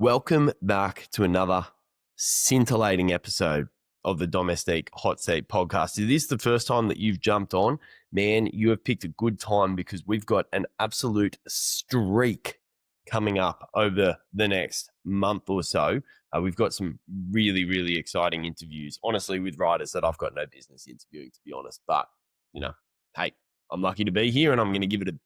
Welcome back to another scintillating episode of the Domestic Hotseat Podcast. Is this the first time that you've jumped on? Man, you have picked a good time because we've got an absolute streak coming up over the next month or so. We've got some really, really exciting interviews, honestly, with riders that I've got no business interviewing, to be honest. But, hey, I'm lucky to be here and I'm going to give it a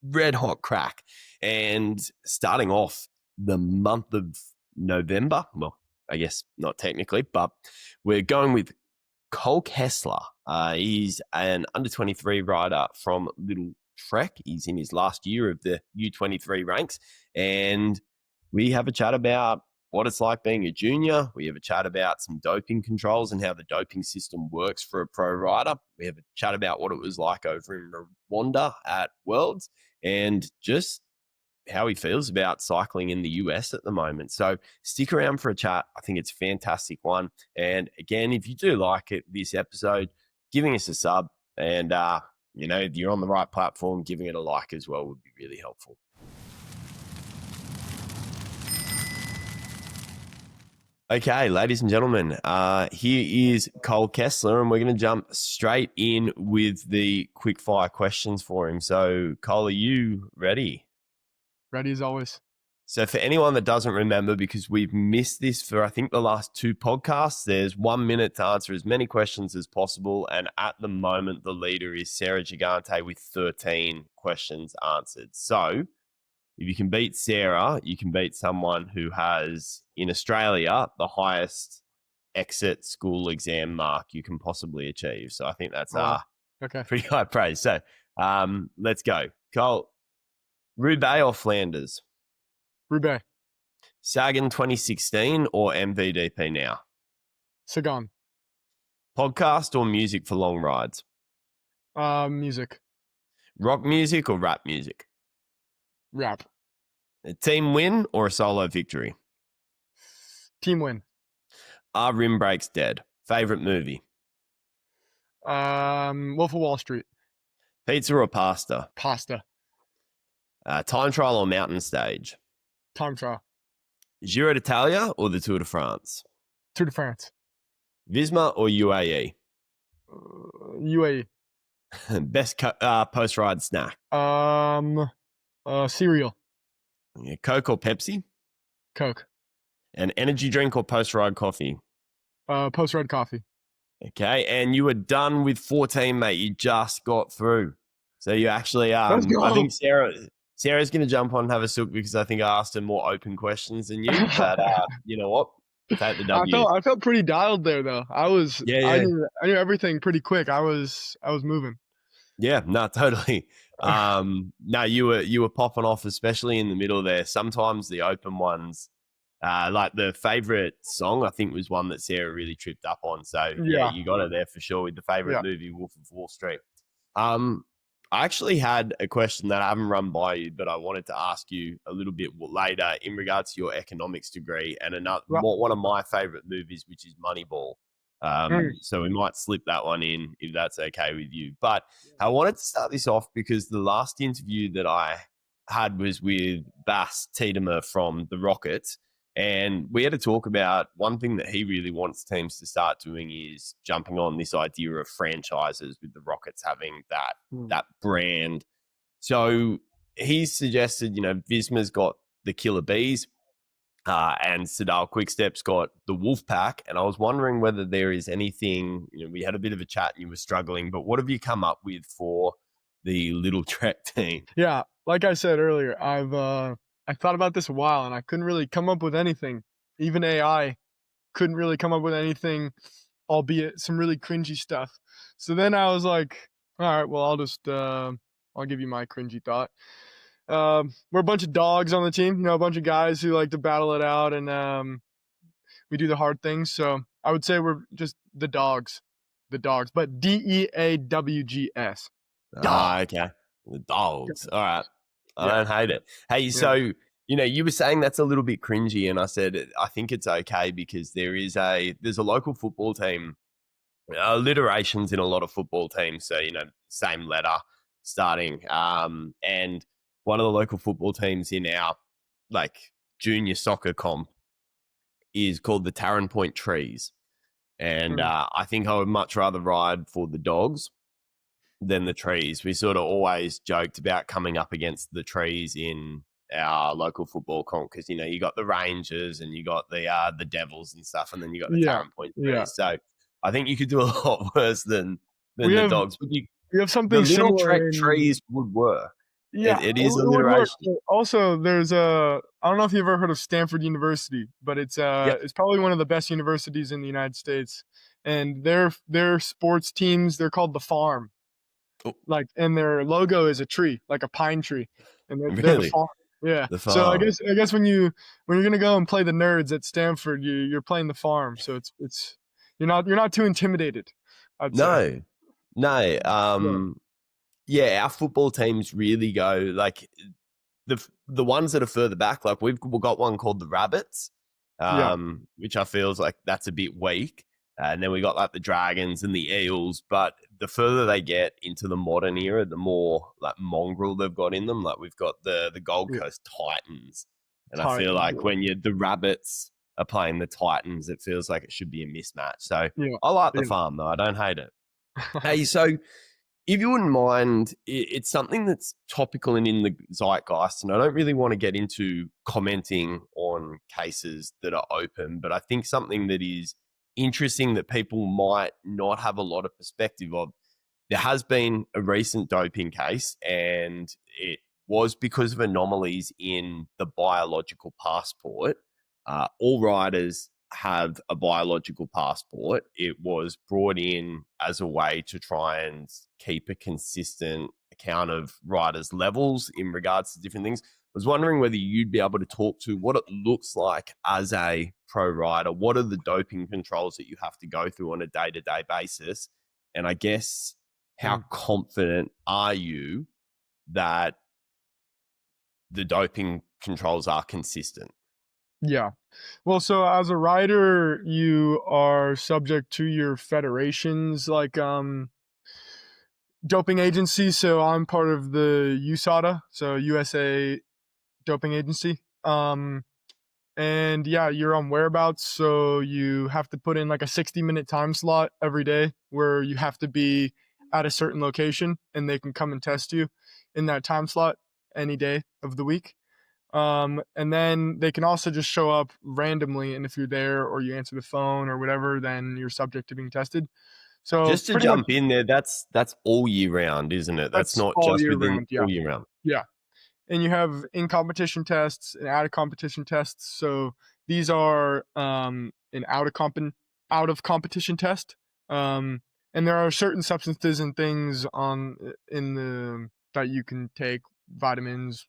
red hot crack. And starting off the month of November, well, I guess not technically, but we're going with Cole Kessler. He's an under-23 rider from Lidl Trek. He's in his last year of the U23 ranks. And we have a chat about what it's like being a junior. We have a chat about some doping controls and how the doping system works for a pro rider. We have a chat about what it was like over in Rwanda at Worlds and just how he feels about cycling in the US at the moment. So stick around for a chat. I think it's a fantastic one. And again, if you do like it, this episode, giving us a sub and, if you're on the right platform, giving it a like as well would be really helpful. Okay, ladies and gentlemen, here is Cole Kessler, and we're going to jump straight in with the quickfire questions for him. So, Cole, are you ready? Ready as always. So for anyone that doesn't remember, because we've missed this for, I think, the last two podcasts, there's 1 minute to answer as many questions as possible. And at the moment, the leader is Sarah Gigante with 13 questions answered. So if you can beat Sarah, you can beat someone who has, in Australia, the highest exit school exam mark you can possibly achieve. So I think that's pretty high praise. So let's go. Cole, Roubaix or Flanders? Roubaix. Sagan 2016 or MVDP now? Sagan. Podcast or music for long rides? Music. Rock music or rap music? Rap. A team win or a solo victory? Team win. Are rim brakes dead? Favorite movie? Wolf of Wall Street. Pizza or pasta? Pasta. Time trial or mountain stage? Time trial. Giro d'Italia or the Tour de France? Tour de France. Visma or UAE? UAE. Best post-ride snack? Cereal. Coke or Pepsi? Coke. An energy drink or post-ride coffee? Post-ride coffee. Okay, and you were done with 14, mate. You just got through. So you actually, I think Sarah's going to jump on and have a sook because I think I asked her more open questions than you. But you know what? Take the W. I felt pretty dialed there, though. I knew everything pretty quick. I was moving. Yeah, no, totally. No, you were popping off, especially in the middle there. Sometimes the open ones, like the favorite song, I think was one that Sarah really tripped up on. So yeah, you got it there for sure with the favorite movie, Wolf of Wall Street. I actually had a question that I haven't run by you, but I wanted to ask you a little bit later in regards to your economics degree and one of my favorite movies, which is Moneyball. So we might slip that one in if that's okay with you. But I wanted to start this off because the last interview that I had was with Bas Tiedemer from the Rockets. And we had to talk about one thing that he really wants teams to start doing is jumping on this idea of franchises with the Rockets having that brand. So he suggested, Visma's got the Killer Bees and Sedal Quickstep's got the Wolf Pack. And I was wondering whether there is anything, we had a bit of a chat and you were struggling, but what have you come up with for the Lidl Trek team? Yeah, like I said earlier, I thought about this a while and I couldn't really come up with anything. Even AI couldn't really come up with anything, albeit some really cringy stuff. So then I was like, all right, well, I'll give you my cringy thought. We're a bunch of dogs on the team, a bunch of guys who like to battle it out and we do the hard things. So I would say we're just the dogs, but DEAWGS. Okay. The dogs. All right. I don't hate it. Hey, so, you were saying that's a little bit cringy, and I said I think it's okay because there's a local football team, alliterations in a lot of football teams. So, same letter starting. And one of the local football teams in our junior soccer comp is called the Tarrant Point Trees. And I think I would much rather ride for the dogs than the trees. We sort of always joked about coming up against the trees in our local football comp because, you know, you got the Rangers and you got the Devils and stuff, and then you got the Yeah, Tarrant Point yeah. Trees. So I think you could do a lot worse than We the have dogs. But we have the something little similar in. trees would work. Yeah, It it is would work. alliteration. But also, there's I don't know if you've ever heard of Stanford University, but Yep. it's probably one of the best universities in the United States. And their sports teams, they're called the Farm. Oh, Like, and their logo is a tree, like a pine tree, and they're the really? Farm. Yeah. The So I farm. guess when you're gonna go and play the nerds at Stanford, you're playing the Farm. So it's you're not too intimidated, I'd say. No. No. Yeah. Yeah, our football teams really go like the ones that are further back. Like we've got one called the Rabbits, Yeah. which I feels like that's a bit weak. And then we got like the Dragons and the Eels. But the further they get into the modern era, the more like mongrel they've got in them. Like we've got the Gold Yeah. Coast Titans, and I feel Titans. like when the Rabbits are playing the Titans, it feels like it should be a mismatch. So Yeah. I like the Yeah. farm though. I don't hate it. Hey, so if you wouldn't mind, it's something that's topical and in the zeitgeist, and I don't really want to get into commenting on cases that are open, but I think something that is interesting that people might not have a lot of perspective of. There has been a recent doping case, and it was because of anomalies in the biological passport. All riders have a biological passport. It was brought in as a way to try and keep a consistent account of riders' levels in regards to different things. I was wondering whether you'd be able to talk to what it looks like as a pro rider. What are the doping controls that you have to go through on a day-to-day basis? And I guess how confident are you that the doping controls are consistent? Yeah. Well, so as a rider, you are subject to your federations, like doping agency. So I'm part of the USADA, so USA Doping Agency. And yeah, you're on whereabouts, so you have to put in like a 60-minute time slot every day where you have to be at a certain location, and they can come and test you in that time slot any day of the week. And then they can also just show up randomly, and if you're there or you answer the phone or whatever, then you're subject to being tested. So Just to pretty much jump in there, that's all year round, isn't it? That's that's not all just year within round. Yeah. all year round. Yeah. And you have in competition tests and out of competition tests. So these are an out of competition test. And there are certain substances and things on in the that you can take, vitamins,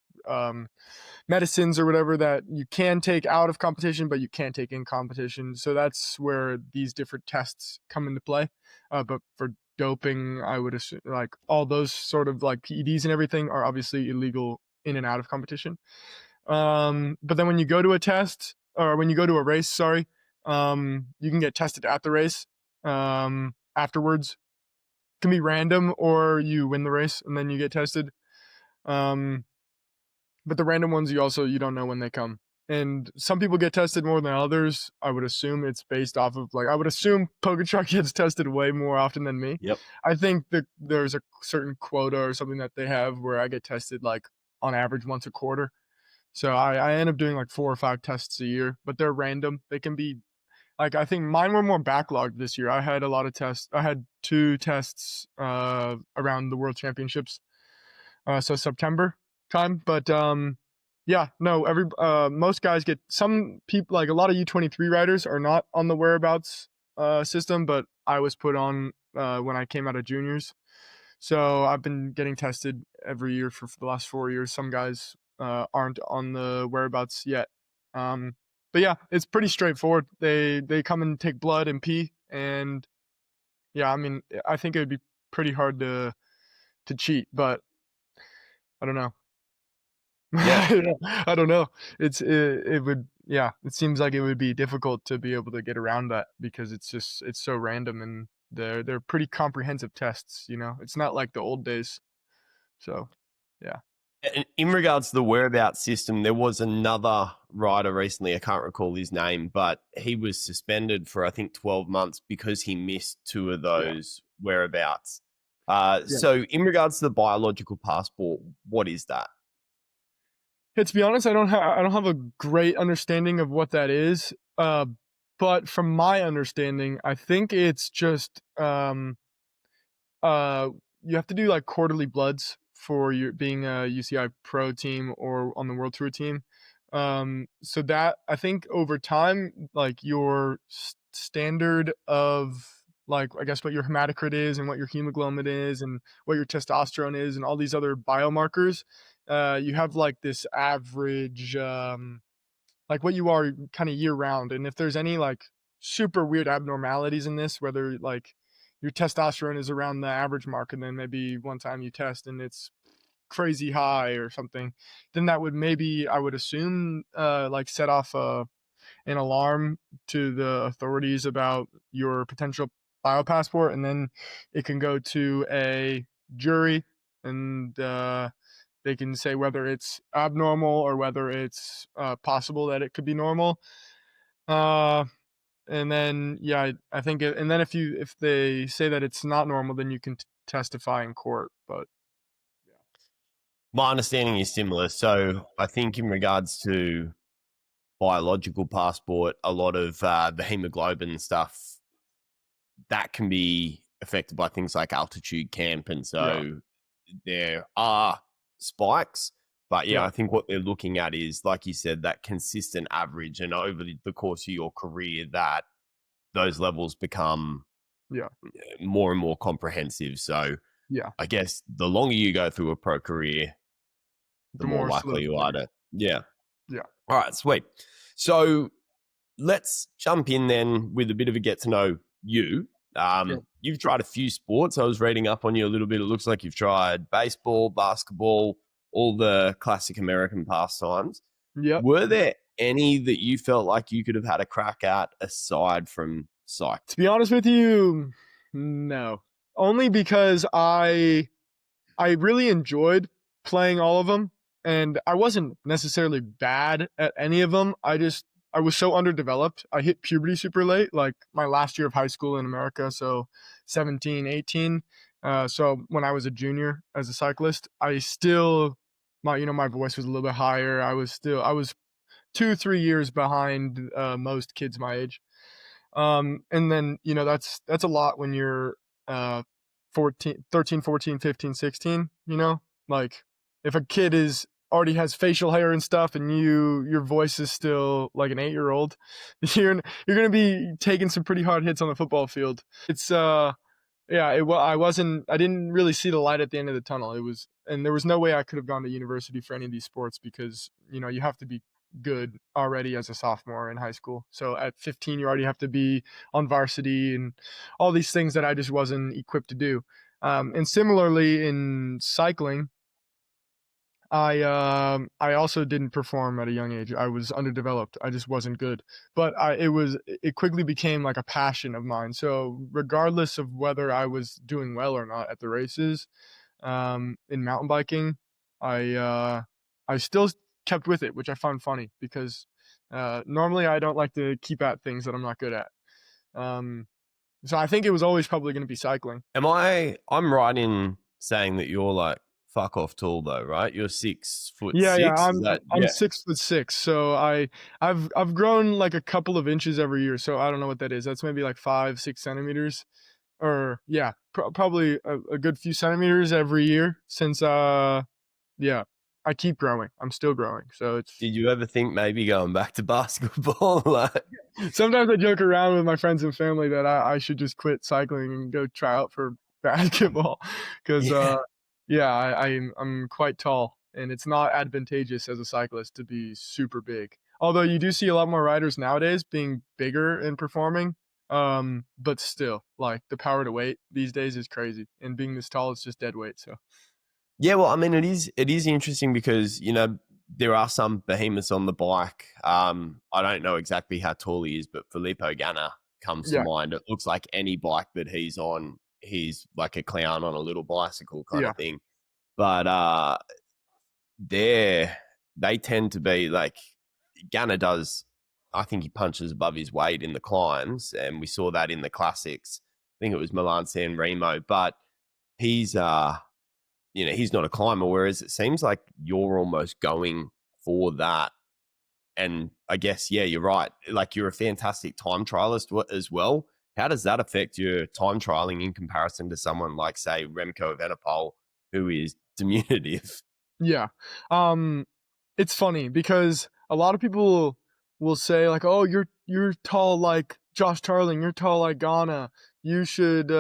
medicines or whatever, that you can take out of competition, but you can't take in competition. So that's where these different tests come into play. But for doping, I would assume like all those sort of like PEDs and everything are obviously illegal in and out of competition. But then when you go to a test or when you go to a race, sorry, you can get tested at the race. Afterwards, it can be random, or you win the race and then you get tested. Um, but the random ones, you don't know when they come. And some people get tested more than others. I would assume it's based off of I would assume Truck gets tested way more often than me. Yep. I think that there's a certain quota or something that they have where I get tested like on average once a quarter. So I end up doing like 4 or 5 tests a year, but they're random. They can be like, I think mine were more backlogged this year. I had a lot of tests. I had 2 tests around the World Championships. So September time, but yeah, no, most guys get, some people, like a lot of U23 riders are not on the whereabouts system, but I was put on when I came out of juniors. So I've been getting tested every year for the last 4 years. Some guys aren't on the whereabouts yet. But yeah, it's pretty straightforward. They come and take blood and pee, and yeah, I mean, I think it would be pretty hard to cheat, but I don't know. Yeah. I don't know. It would, yeah, it seems like it would be difficult to be able to get around that because it's so random, and they're pretty comprehensive tests, you know. It's not like the old days. So, yeah. In regards to the whereabouts system, there was another rider recently, I can't recall his name, but he was suspended for, I think, 12 months because he missed two of Yeah. those whereabouts. Yeah. So in regards to the biological passport, what is that? Hey, to be honest, I don't have a great understanding of what that is. But from my understanding, I think it's just you have to do like quarterly bloods for your being a UCI pro team or on the World Tour team. So that I think over time, like your standard of like I guess what your hematocrit is and what your hemoglobin is and what your testosterone is and all these other biomarkers, you have like this average like what you are kind of year round. And if there's any like super weird abnormalities in this, whether like your testosterone is around the average mark and then maybe one time you test and it's crazy high or something, then that would maybe I would assume like set off an alarm to the authorities about your potential biopassport, and then it can go to a jury and they can say whether it's abnormal or whether it's possible that it could be normal. Uh, and then yeah, I think and then if they say that it's not normal, then you can testify in court. But My understanding is similar. So I think in regards to biological passport, a lot of the hemoglobin stuff that can be affected by things like altitude camp, and yeah, so there are spikes. But yeah, yeah, I think what they're looking at is, like you said, that consistent average, and over the course of your career, that those levels become yeah, more and more comprehensive. So yeah. I guess the longer you go through a pro career, the The more more likely you are solidified. to, yeah. Yeah, All right, sweet. So let's jump in then with a bit of a get to know you. sure. You've tried a few sports. I was reading up on you a little bit. It looks like you've tried baseball, basketball, all the classic American pastimes. Yep. Were there any that you felt like you could have had a crack at aside from cycling? To be honest with you, no. Only because I really enjoyed playing all of them, and I wasn't necessarily bad at any of them. I was so underdeveloped. I hit puberty super late, like my last year of high school in America, so 17, 18. So when I was a junior as a cyclist, I still my voice was a little bit higher. I was 2, 3 years behind most kids my age. And then, that's a lot when you're 14, 13, 14, 15, 16, like if a kid is already has facial hair and stuff and your voice is still like an 8-year-old, you're going to be taking some pretty hard hits on the football field. It's yeah, I didn't really see the light at the end of the tunnel. And there was no way I could have gone to university for any of these sports because, you have to be good already as a sophomore in high school. So at 15, you already have to be on varsity and all these things that I just wasn't equipped to do. And similarly in cycling, I also didn't perform at a young age. I was underdeveloped. I just wasn't good. But it quickly became like a passion of mine. So regardless of whether I was doing well or not at the races, in mountain biking, I still kept with it, which I found funny because normally I don't like to keep at things that I'm not good at. Um, so I think it was always probably going to be cycling. I'm right in saying that you're like fuck off tall though, right? You're 6'6". Yeah, Is that, I'm yeah? 6'6", so I've grown like a couple of inches every year. So I don't know what that is. That's maybe like 5, 6 centimeters, or yeah, probably a good few centimeters every year since yeah, I keep growing. I'm still growing. So it's Did you ever think maybe going back to basketball? Like, sometimes I joke around with my friends and family that I should just quit cycling and go try out for basketball because yeah. yeah, I'm quite tall and it's not advantageous as a cyclist to be super big. Although you do see a lot more riders nowadays being bigger and performing, but still, like the power to weight these days is crazy, and being this tall is just dead weight. So Yeah, well, I mean, it is interesting because there are some behemoths on the bike. I don't know exactly how tall he is, but Filippo Ganna comes to yeah, mind. It looks like any bike that he's on, he's like a clown on a little bicycle kind yeah, of thing. But they tend to be like Gunner does. I think he punches above his weight in the climbs, and we saw that in the classics. I think it was Milan San Remo, but he's he's not a climber. Whereas it seems like you're almost going for that. And I guess, yeah, you're right. Like you're a fantastic time trialist as well. How does that affect your time trialing in comparison to someone like, say, Remco Evenepoel, who is diminutive? Yeah. It's funny because a lot of people will say like, "Oh, you're tall like Josh Tarling, you're tall like Ghana. You should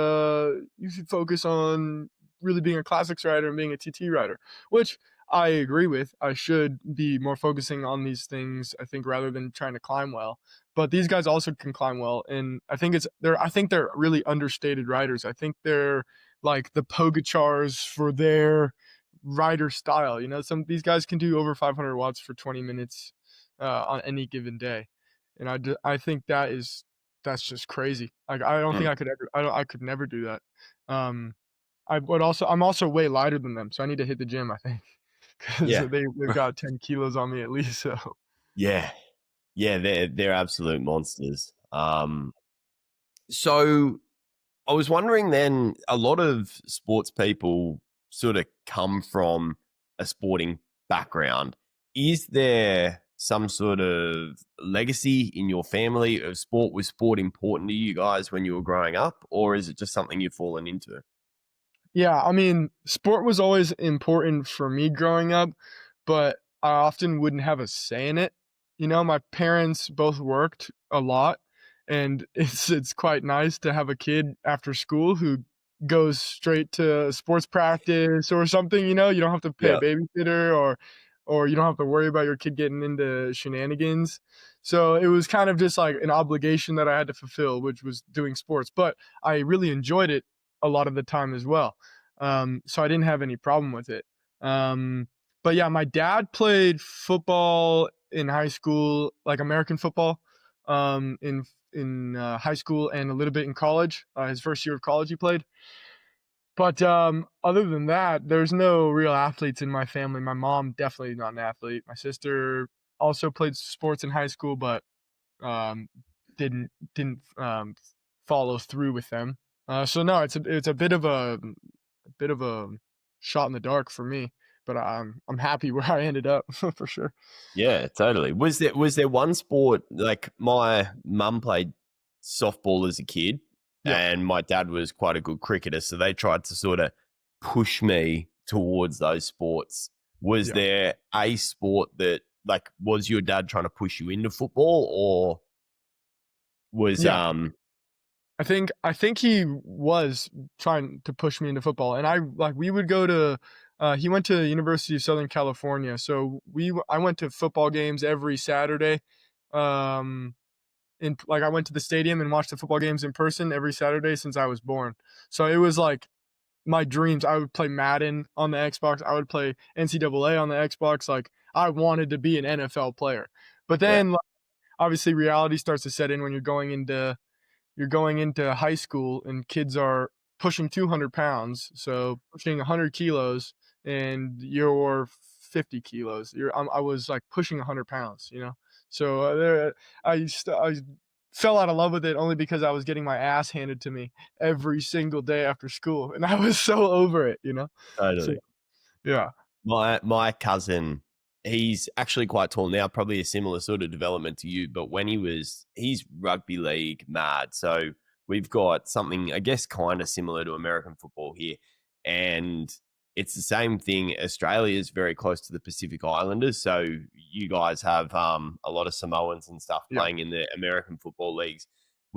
focus on really being a classics rider and being a TT rider," which I agree with. I should be more focusing on these things, I think, rather than trying to climb well. But these guys also can climb well, and I think they're really understated riders. I think they're like the Pogachars for their rider style. Some of these guys can do over 500 watts for 20 minutes on any given day, and I think that's just crazy. Like I don't think Mm, I could ever. I could never do that. Um, I'm also way lighter than them, so I need to hit the gym. I think because yeah, they've got 10 kilos on me at least. So yeah, yeah. They're absolute monsters. So I was wondering then, a lot of sports people sort of come from a sporting background. Is there some sort of legacy in your family of sport? Was sport important to you guys when you were growing up, or is it just something you've fallen into? yeah, I mean, sport was always important for me growing up, but I often wouldn't have a say in it. My parents both worked a lot, and it's quite nice to have a kid after school who goes straight to sports practice or something. You don't have to pay a Yeah. babysitter, or you don't have to worry about your kid getting into shenanigans. So it was kind of just like an obligation that I had to fulfill, which was doing sports. But I really enjoyed it a lot of the time as well. So I didn't have any problem with it. Um, but yeah, my dad played football in high school, like American football, in high school and a little bit in college. His first year of college, he played. But other than that, there's no real athletes in my family. My mom definitely not an athlete. My sister also played sports in high school, but um, didn't follow through with them. So no, it's a bit of a shot in the dark for me, but I'm happy where I ended up for sure. Yeah, totally. Was there one sport, like my mum played softball as a kid Yeah, and my dad was quite a good cricketer, so they tried to sort of push me towards those sports. Was yeah, there a sport that, like, was your dad trying to push you into football, or was yeah. I think he was trying to push me into football, and we would go to. He went to University of Southern California, so I went to football games every Saturday. Um, I went to the stadium and watched the football games in person every Saturday since I was born. So it was like my dreams. I would play Madden on the Xbox. I would play NCAA on the Xbox. Like I wanted to be an NFL player, but yeah, then like, obviously reality starts to set in when you're going into high school and kids are pushing 200 pounds, so pushing 100 kilos, and you're 50 kilos. I was like pushing 100 pounds. So I fell out of love with it only because I was getting my ass handed to me every single day after school, and I was so over it. So totally. yeah, My cousin, he's actually quite tall now, probably a similar sort of development to you. But when he's rugby league mad. So we've got something, I guess, kind of similar to American football here, and it's the same thing. Australia is very close to the Pacific Islanders, so you guys have a lot of Samoans and stuff yeah, playing in the American football leagues.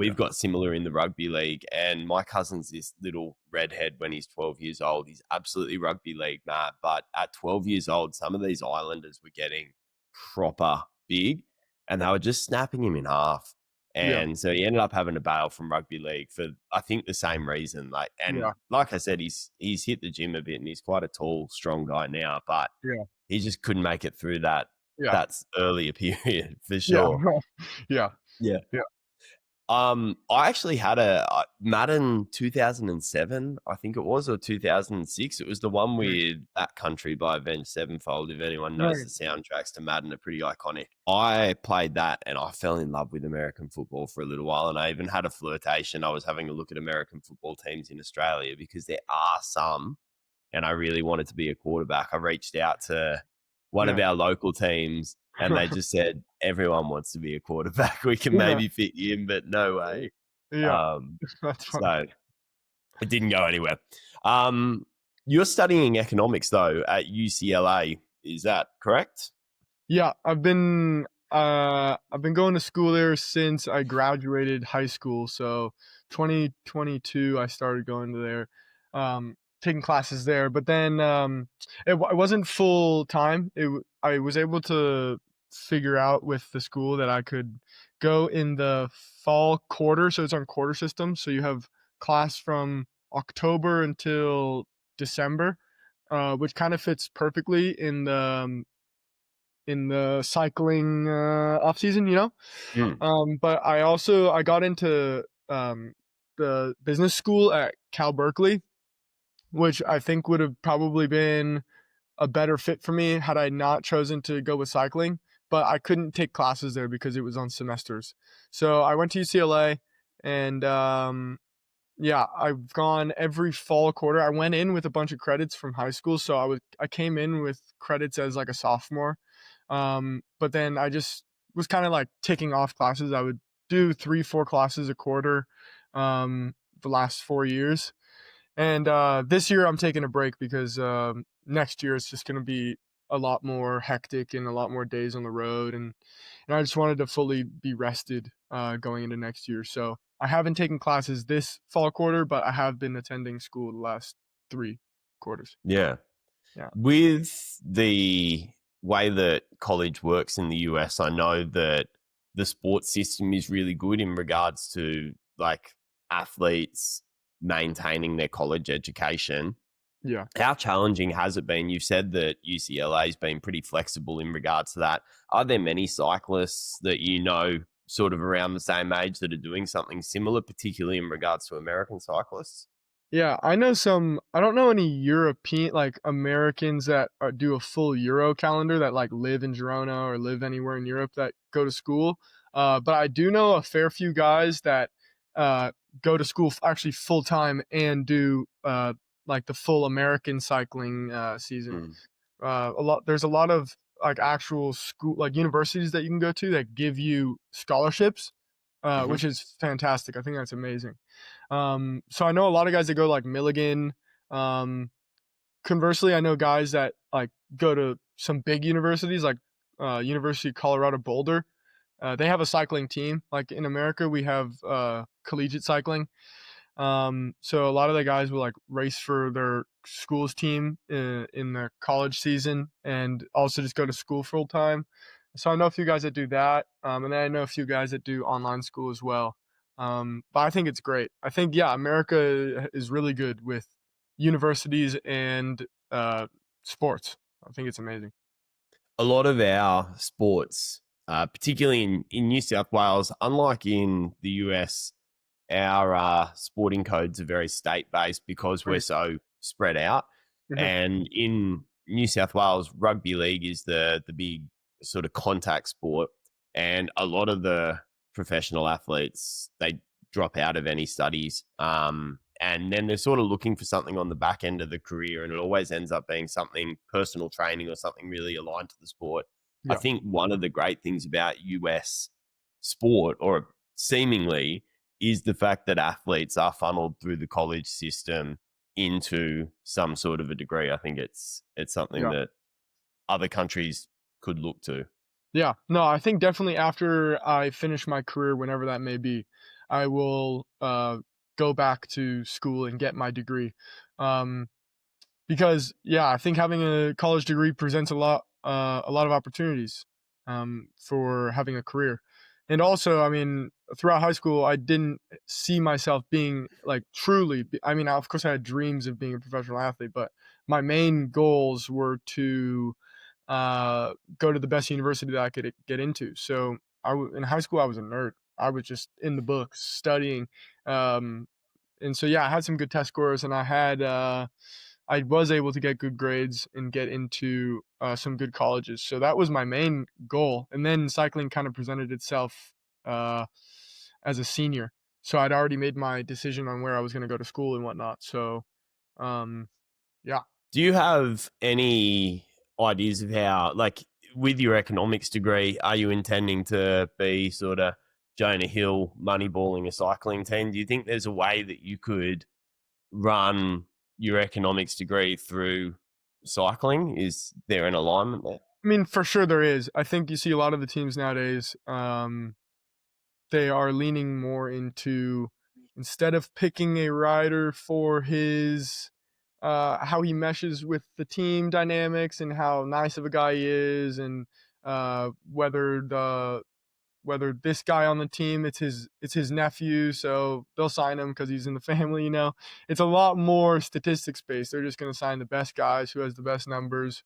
yeah, We've got similar in the rugby league, and my cousin's this little redhead when he's 12 years old. He's absolutely rugby league mad. But at 12 years old, some of these Islanders were getting proper big and they were just snapping him in half. yeah, And so he ended up having to bail from rugby league for, I think, the same reason. And yeah, like I said, he's hit the gym a bit and he's quite a tall, strong guy now, but yeah, he just couldn't make it through that yeah, that's earlier period for yeah, sure. yeah, Yeah. yeah. I actually had a Madden 2007, I think it was, or 2006. It was the one Nice. with That Country by Avenged Sevenfold. If anyone knows the Right. soundtracks to Madden, are pretty iconic. I played that and I fell in love with American football for a little while. And I even had a flirtation. I was having a look at American football teams in Australia because there are some, and I really wanted to be a quarterback. I reached out to one of Yeah. our local teams and they just said, everyone wants to be a quarterback. We can Yeah. maybe fit you in, but no way. Yeah. That's funny. So it didn't go anywhere. You're studying economics though at UCLA. Is that correct? Yeah, I've been going to school there since I graduated high school. So 2022 I started going to there, taking classes there. But then it wasn't full time. I was able to figure out with the school that I could go in the fall quarter. So it's on quarter system. So you have class from October until December, which kind of fits perfectly in the cycling off season, you know. Mm. But I got into the business school at Cal Berkeley, which I think would have probably been a better fit for me had I not chosen to go with cycling. But I couldn't take classes there because it was on semesters. So I went to UCLA, and yeah, I've gone every fall quarter. I went in with a bunch of credits from high school, so I came in with credits as like a sophomore. But then I just was kind of like ticking off classes. I would do 3, 4 classes a quarter, the last 4 years. And this year I'm taking a break because next year it's just going to be a lot more hectic and a lot more days on the road, and I just wanted to fully be rested going into next year. So I haven't taken classes this fall quarter, but I have been attending school the last 3 quarters. Yeah. Yeah. With the way that college works in the US, I know that the sports system is really good in regards to like athletes maintaining their college education. Yeah. How challenging has it been? You've said that UCLA has been pretty flexible in regards to that. Are there many cyclists that you know sort of around the same age that are doing something similar, particularly in regards to American cyclists? Yeah, I know some. I don't know any European, like Americans that do a full Euro calendar that like live in Girona or live anywhere in Europe that go to school. But I do know a fair few guys that uh, go to school actually full time and do like the full American cycling season. Mm. There's a lot of like actual school, like universities that you can go to that give you scholarships, Hmm. which is fantastic. I think that's amazing. So I know a lot of guys that go like Milligan. Um, Conversely, I know guys that like go to some big universities like University of Colorado Boulder. They have a cycling team. Like in America, we have collegiate cycling. So a lot of the guys will like race for their school's team in their college season and also just go to school full time. So I know a few guys that do that, and then I know a few guys that do online school as well. But I think it's great. I think yeah, America is really good with universities and sports. I think it's amazing. A lot of our sports, particularly in New South Wales, unlike in the US, our sporting codes are very state based because we're Right. so spread out. Mhm. And in New South Wales, rugby league is the big sort of contact sport, and a lot of the professional athletes they drop out of any studies, and then they're sort of looking for something on the back end of the career, and it always ends up being something personal training or something really aligned to the sport. I Yeah, think one of the great things about US sport, or seemingly, is the fact that athletes are funneled through the college system into some sort of a degree. I think it's something yeah. that other countries could look to. Yeah, no, I think definitely after I finish my career, whenever that may be, I will go back to school and get my degree. Um, because yeah, I think having a college degree presents a lot of opportunities for having a career. And also, I mean, throughout high school, I didn't see myself being like I mean, of course, I had dreams of being a professional athlete, but my main goals were to go to the best university that I could get into. So in high school, I was a nerd. I was just in the books studying. And so, yeah, I had some good test scores, and I was able to get good grades and get into some good colleges. So that was my main goal. And then cycling kind of presented itself uh, as a senior. So I'd already made my decision on where I was going to go to school and whatnot. So, um, yeah. Do you have any ideas of how, like, with your economics degree, are you intending to be sort of Jonah Hill moneyballing a cycling team? Do you think there's a way that you could run your economics degree through cycling? Is there an alignment there? I mean, for sure there is. I think you see a lot of the teams nowadays, they are leaning more into, instead of picking a rider for his how he meshes with the team dynamics and how nice of a guy he is, and whether this guy on the team, it's his nephew, so they'll sign him because he's in the family. It's a lot more statistics based. They're just going to sign the best guys, who has the best numbers,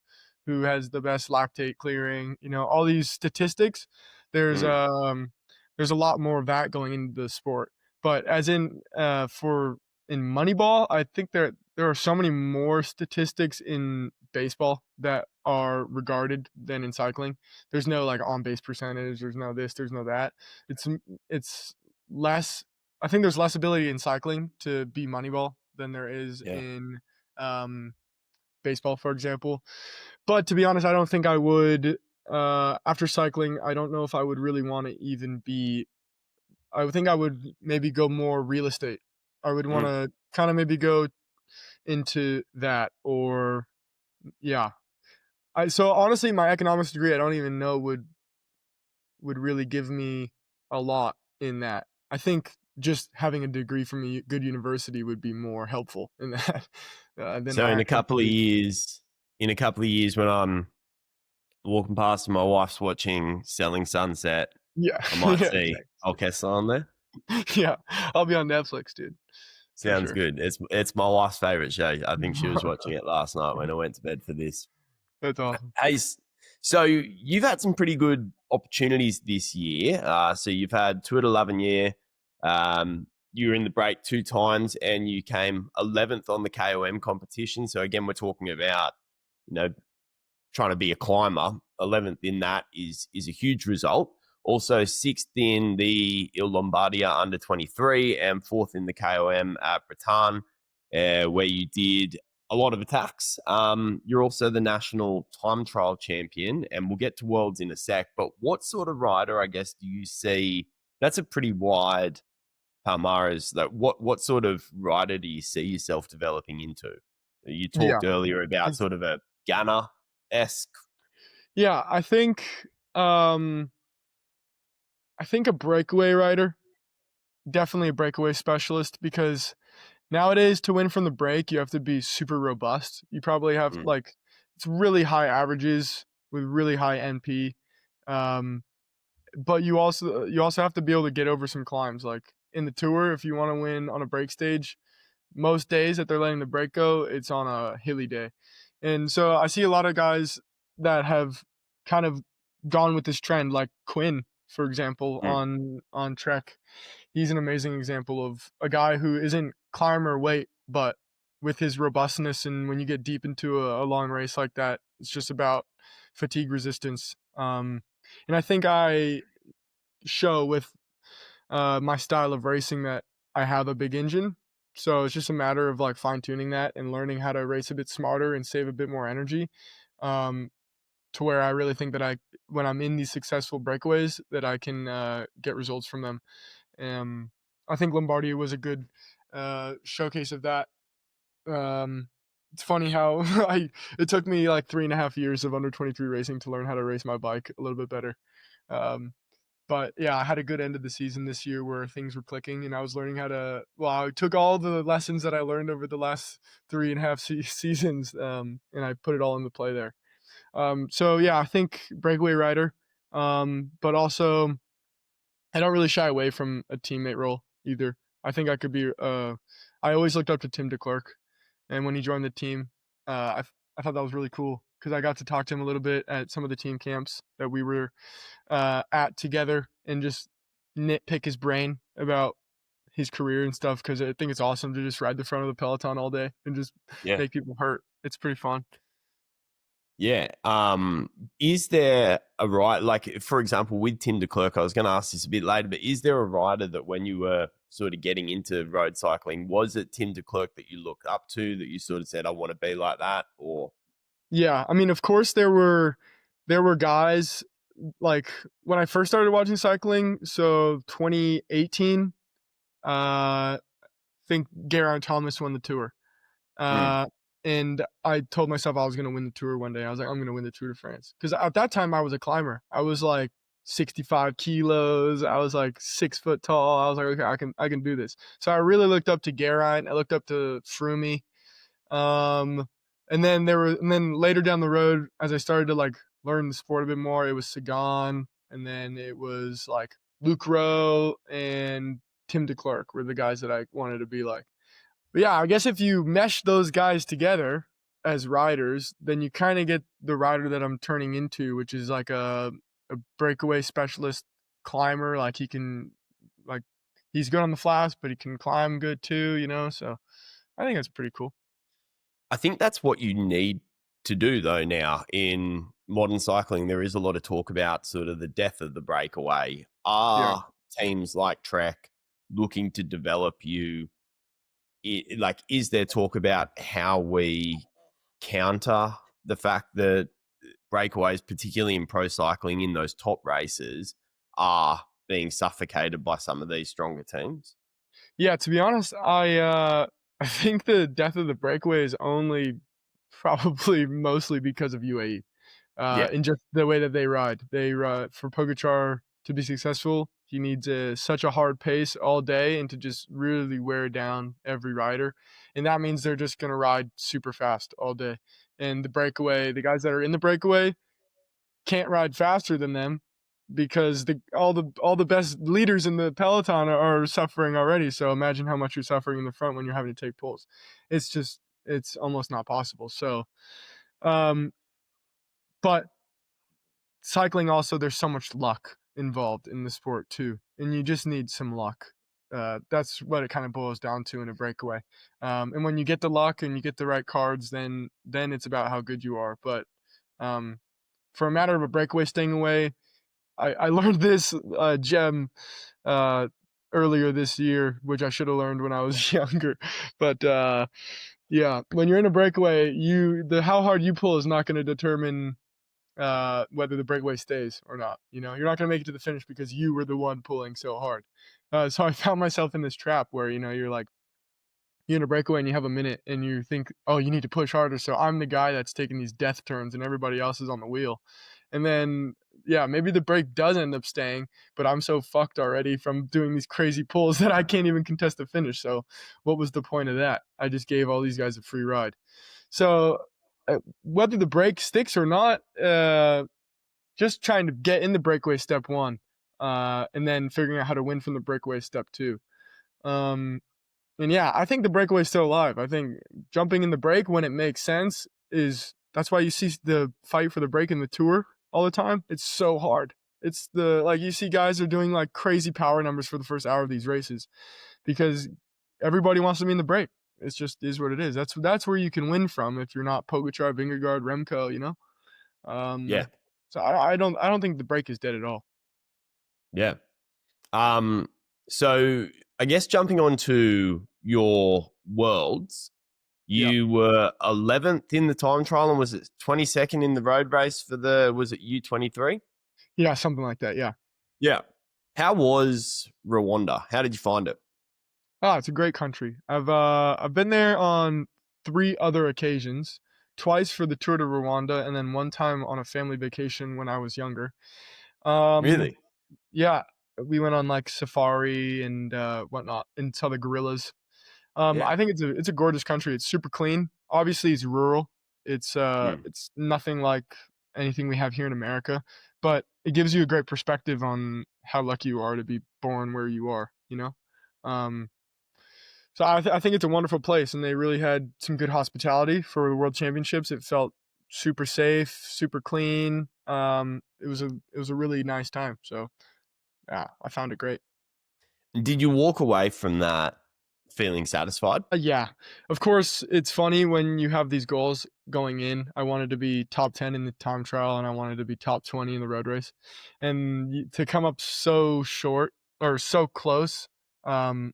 who has the best lactate clearing. All these statistics. There's Mm, um there's a lot more of that going into the sport. But as in in Moneyball, I think there are so many more statistics in baseball that are regarded than in cycling. There's no like on base percentage. There's no this. There's no that. It's less. I think there's less ability in cycling to be Moneyball than there is yeah. in baseball, for example. But to be honest, I don't think I would. After cycling, I don't know if I would really want to even be. I would think I would maybe go more real estate. I would want Mm. to kind of maybe go into that, or yeah. So honestly, my economics degree, I don't even know would really give me a lot in that. I think just having a degree from a good university would be more helpful in that than So my in a actual couple of degree. years, when I'm walking past and my wife's watching Selling Sunset, Yeah, I might yeah, see Kessler on there. exactly. Yeah, I'll be on Netflix, dude, for Sounds sure. good. It's my wife's favorite show. I think she was watching it last night when I went to bed for this. That's awesome. Hey, so you've had some pretty good opportunities this year. So you've had Tour de l'Avenir. You were in the break 2 times, and you came 11th on the KOM competition. So again, we're talking about you know trying to be a climber. 11th in that is a huge result. Also 6th in the Il Lombardia under 23 and 4th in the KOM at Bretagne, where you did a lot of attacks. You're also the national time trial champion, and we'll get to Worlds in a sec. But what sort of rider, I guess, do you see? That's a pretty wide palmares. Like, what sort of rider do you see yourself developing into? You Yeah, talked earlier about I- sort of a gunner esque. yeah. Um, I think a breakaway rider, definitely a breakaway specialist, because nowadays, to win from the break, you have to be super robust. You probably have Mm, like it's really high averages with really high NP, um, but you also have to be able to get over some climbs. Like in the tour, if you want to win on a break stage, most days that they're letting the break go, it's on a hilly day, and so I see a lot of guys that have kind of gone with this trend, like Quinn, for example, mm. on Trek. He's an amazing example of a guy who isn't climber weight, but with his robustness, and when you get deep into a long race like that, it's just about fatigue resistance. And I think I show with my style of racing that I have a big engine. So it's just a matter of like fine tuning that and learning how to race a bit smarter and save a bit more energy. Um, to where I really think that when I'm in these successful breakaways, that I can get results from them. Um, I think Lombardia was a good showcase of that. It's funny how it took me like 3.5 years of under 23 racing to learn how to race my bike a little bit better. Um, but yeah, I had a good end of the season this year where things were clicking, and I was learning how to. Well, I took all the lessons that I learned over the last 3.5 seasons, and I put it all into play there. So yeah, I think breakaway rider, but also I don't really shy away from a teammate role either. I think I could be. I always looked up to Tim DeClerc, and when he joined the team, I thought that was really cool because I got to talk to him a little bit at some of the team camps that we were at together, and just nitpick his brain about his career and stuff because I think it's awesome to just ride the front of the peloton all day and just Yeah. make people hurt. It's pretty fun. Yeah. Is there a ride, like, for example, with Tim de Klerk, I was going to ask this a bit later, but is there a rider that when you were sort of getting into road cycling, was it Tim de Klerk that you looked up to, that you sort of said, I want to be like that? Or Yeah, I mean, of course there were guys like when I first started watching cycling, so 2018, I think Geraint Thomas won the Tour. Mm. And I told myself I was going to win the Tour one day. I was like, I'm going to win the Tour de France. Because at that time, I was a climber. I was like 65 kilos. I was like 6 foot tall. I was like, okay, I can do this. So I really looked up to Geraint. I looked up to Froome. And then later down the road, as I started to like learn the sport a bit more, it was Sagan, and then it was like Luke Rowe and Tim de Klerk were the guys that I wanted to be like. But yeah, I guess if you mesh those guys together as riders, then you kind of get the rider that I'm turning into, which is like a breakaway specialist climber. Like he's good on the flats, but he can climb good too, you know? So I think that's pretty cool. I think that's what you need to do, though, now in modern cycling. There is a lot of talk about sort of the death of the breakaway. Are teams like Trek looking to develop you? Like, is there talk about how we counter the fact that breakaways, particularly in pro cycling in those top races, are being suffocated by some of these stronger teams? Yeah, to be honest, I think the death of the breakaway is only probably mostly because of UAE. Yeah. In just the way that they ride. For Pogačar to be successful, he needs such a hard pace all day and to just really wear down every rider. And that means they're just going to ride super fast all day. And the guys that are in the breakaway can't ride faster than them because all the best leaders in the peloton are suffering already. So imagine how much you're suffering in the front when you're having to take pulls. It's almost not possible. So, but cycling also, there's so much luck involved in the sport too, and you just need some luck. That's what it kind of boils down to in a breakaway. And when you get the luck and you get the right cards, then it's about how good you are. But for a matter of a breakaway staying away, I learned this gem earlier this year, which I should have learned when I was younger. But yeah, when you're in a breakaway, how hard you pull is not going to determine whether the breakaway stays or not. You know, you're not going to make it to the finish because you were the one pulling so hard. So I found myself in this trap where, you know, you're in a breakaway and you have a minute and you think, oh, you need to push harder. So I'm the guy that's taking these death turns and everybody else is on the wheel. And then, yeah, maybe the break does end up staying, but I'm so fucked already from doing these crazy pulls that I can't even contest the finish. So what was the point of that? I just gave all these guys a free ride. So whether the break sticks or not, just trying to get in the breakaway step one, and then figuring out how to win from the breakaway step two. And yeah, I think the breakaway is still alive. I think jumping in the break when it makes sense that's why you see the fight for the break in the Tour all the time. It's so hard. It's you see guys are doing like crazy power numbers for the first hour of these races because everybody wants to be in the break. It's just is what it is. That's where you can win from if you're not Pogačar, Vingegaard, Remco, you know. Yeah. So I don't think the break is dead at all. Yeah. So I guess jumping on to your worlds, you were 11th in the time trial, and was it 22nd in the road race for was it U23? Yeah, something like that. Yeah. Yeah. How was Rwanda? How did you find it? Oh, it's a great country. I've been there on 3 other occasions, twice for the Tour de Rwanda, and then one time on a family vacation when I was younger. Really? Yeah, we went on like safari and whatnot and saw the gorillas. Yeah. I think it's a gorgeous country. It's super clean. Obviously, it's rural. It's nothing like anything we have here in America, but it gives you a great perspective on how lucky you are to be born where you are. You know. So I think it's a wonderful place, and they really had some good hospitality for the World Championships. It felt super safe, super clean. It was a really nice time. So yeah, I found it great. Did you walk away from that feeling satisfied? Yeah, of course, it's funny when you have these goals going in. I wanted to be top 10 in the time trial and I wanted to be top 20 in the road race. And to come up so short or so close um,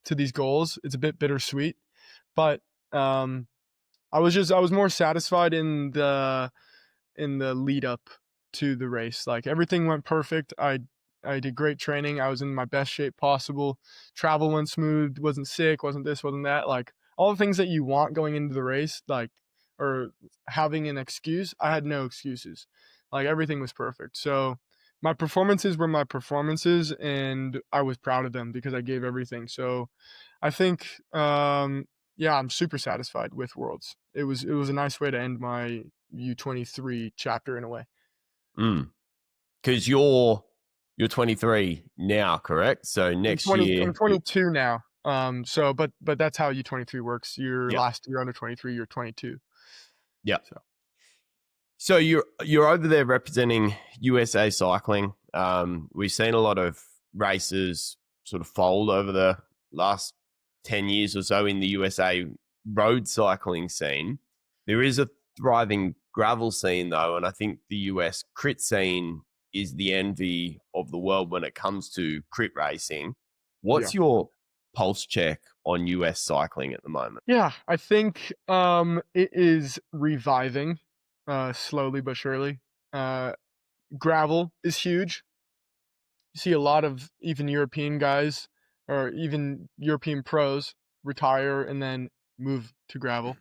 to these goals, it's a bit bittersweet. But um, I was more satisfied in the lead up to the race. Like everything went perfect. I did great training. I was in my best shape possible. Travel went smooth. Wasn't sick. Wasn't this. Wasn't that. Like all the things that you want going into the race. Like or having an excuse. I had no excuses. Like everything was perfect. So my performances were my performances, and I was proud of them because I gave everything. So I think yeah, I'm super satisfied with Worlds. It was a nice way to end my U23 chapter in a way. Mm. Because you're 23 now, correct? So next I'm year, 22 now. So but that's how U23 works. Your yep, last year under 23, you're 22. yep. So So you're over there representing USA cycling. We've seen a lot of races sort of fold over the last 10 years or so in the USA road cycling scene. There is a thriving gravel scene though, and I think the US crit scene is the envy of the world when it comes to crit racing. yeah. What's your pulse check on US cycling at the moment? Yeah, I think it is reviving slowly but surely. Uh Gravel is huge. You see a lot of even European guys or even European pros retire and then move to gravel.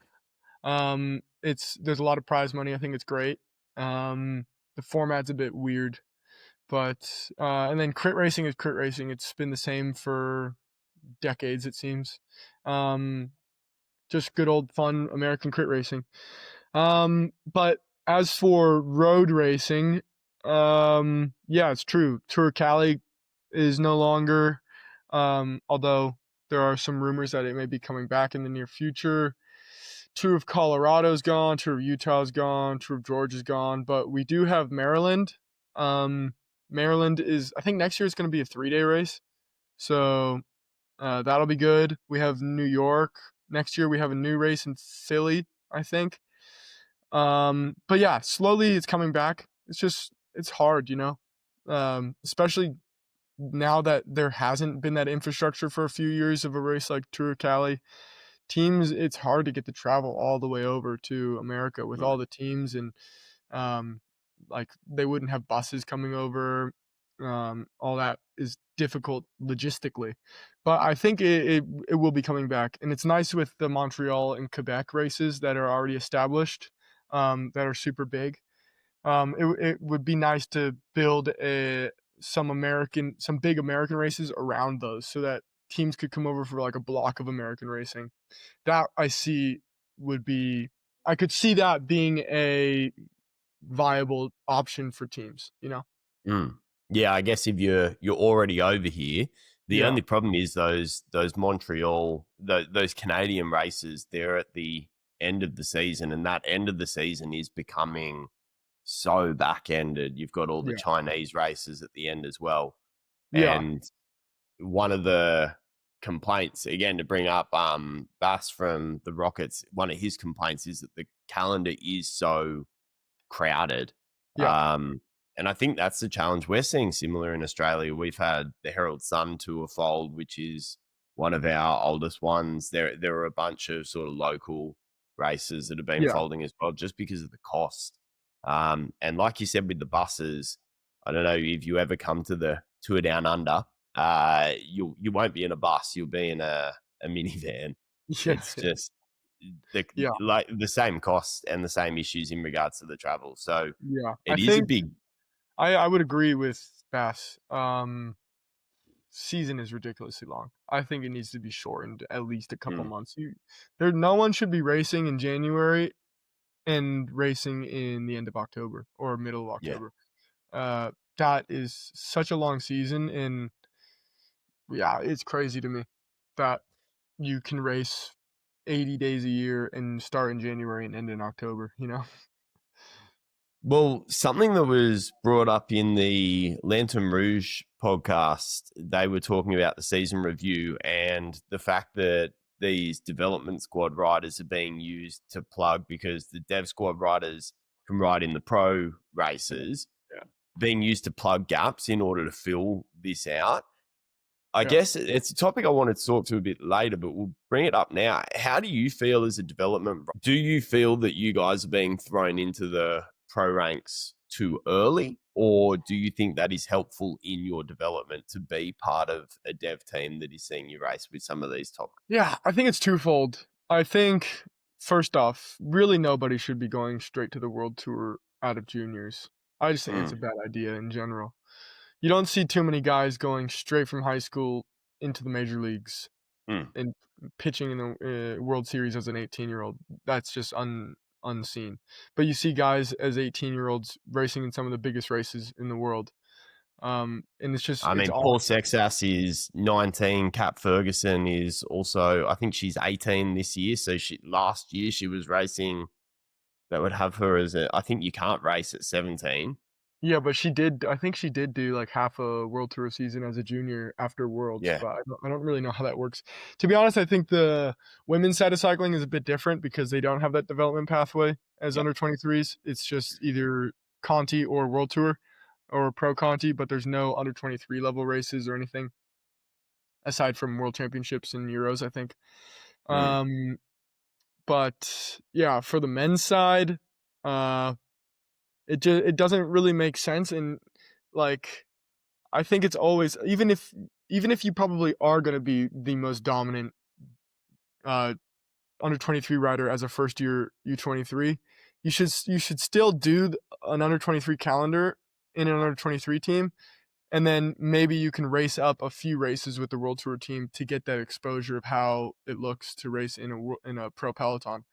It's there's a lot of prize money. I think it's great. The format's a bit weird, but and then crit racing is crit racing. It's been the same for decades, it seems. Um, just good old fun American crit racing. But as for road racing, yeah, it's true. Tour Cali is no longer, although there are some rumors that it may be coming back in the near future. Tour of Colorado's gone, Tour of Utah's gone, Tour of Georgia's gone, but we do have Maryland. Maryland is, I think next year it's going to be a 3-day race, so that'll be good. We have New York next year. We have a new race in Philly, I think. But yeah, slowly it's coming back. It's just it's hard, you know, especially now that there hasn't been that infrastructure for a few years of a race like Tour of Cali. Teams, it's hard to get to travel all the way over to America with Mm, all the teams and um, like they wouldn't have buses coming over. All that is difficult logistically, but I think it will be coming back, and it's nice with the Montreal and Quebec races that are already established, that are super big. It would be nice to build some big American races around those, so that teams could come over for like a block of American racing. That I see would be I could see that being a viable option for teams, you know? mm. Yeah, I guess if you're already over here, the Yeah. only problem is those Montreal those Canadian races. They're at the end of the season, and that end of the season is becoming so back ended. You've got all the Yeah. Chinese races at the end as well, Yeah. and one of the complaints again to bring up Bass from the Rockets. One of his complaints is that the calendar is so crowded. Yeah. And I think that's the challenge we're seeing similar in Australia. We've had the Herald Sun Tour fold, which is one of our oldest ones. There are a bunch of sort of local races that have been Yeah. folding as well, just because of the cost. And like you said with the buses, I don't know if you ever come to the Tour Down Under, you won't be in a bus. You'll be in a minivan. Yeah. It's just the Yeah. like the same costs and the same issues in regards to the travel. So Yeah. I it is a think big I would agree with Bass. Season is ridiculously long. I think it needs to be shortened at least a couple mm, months. No one should be racing in January and racing in the end of October or middle of yeah. October. That is such a long season, and yeah, it's crazy to me that you can race 80 days a year and start in January and end in October, you know? Well, something that was brought up in the Lantern Rouge podcast, they were talking about the season review and the fact that these development squad riders are being used to plug because the dev squad riders can ride in the pro races, Yeah. being used to plug gaps in order to fill this out. I Yeah. guess it's a topic I wanted to talk to a bit later, but we'll bring it up now. How do you feel as a development? Do you feel that you guys are being thrown into the pro ranks too early, or do you think that is helpful in your development to be part of a dev team that is seeing you race with some of these top? Yeah, I think it's twofold. I think, first off, really nobody should be going straight to the World Tour out of juniors. I just think it's a bad idea in general. You don't see too many guys going straight from high school into the major leagues Mm. and pitching in the World Series as an 18-year-old. That's just unseen. But you see guys as 18-year-olds racing in some of the biggest races in the world. And it's just, I it's mean, all, Paul Sexas is 19. Kat Ferguson is also, I think she's 18 this year. So last year she was racing. That would have her as I think you can't race at 17. yeah, but I think she did do like half a World Tour season as a junior after Worlds, Yeah. but I don't really know how that works. To be honest, I think the women's side of cycling is a bit different because they don't have that development pathway as Yep. under 23s. It's just either Conti or World Tour or Pro Conti, but there's no under 23 level races or anything aside from World Championships and Euros, I think. But yeah, for the men's side, it doesn't really make sense. And like, I think it's always, even if you probably are going to be the most dominant under 23 rider as a first year U23, you should still do an under 23 calendar in an under 23 team, and then maybe you can race up a few races with the World Tour team to get that exposure of how it looks to race in a pro peloton.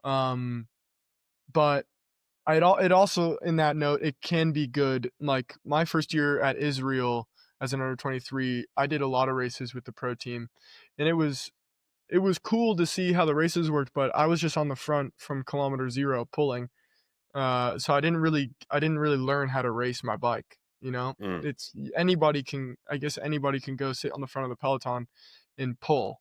But it also, in that note, it can be good. Like my first year at Israel as an under 23, I did a lot of races with the pro team, and it was cool to see how the races worked. But I was just on the front from kilometer zero pulling, so I didn't really learn how to race my bike. You know, Mm. it's I guess anybody can go sit on the front of the peloton and pull.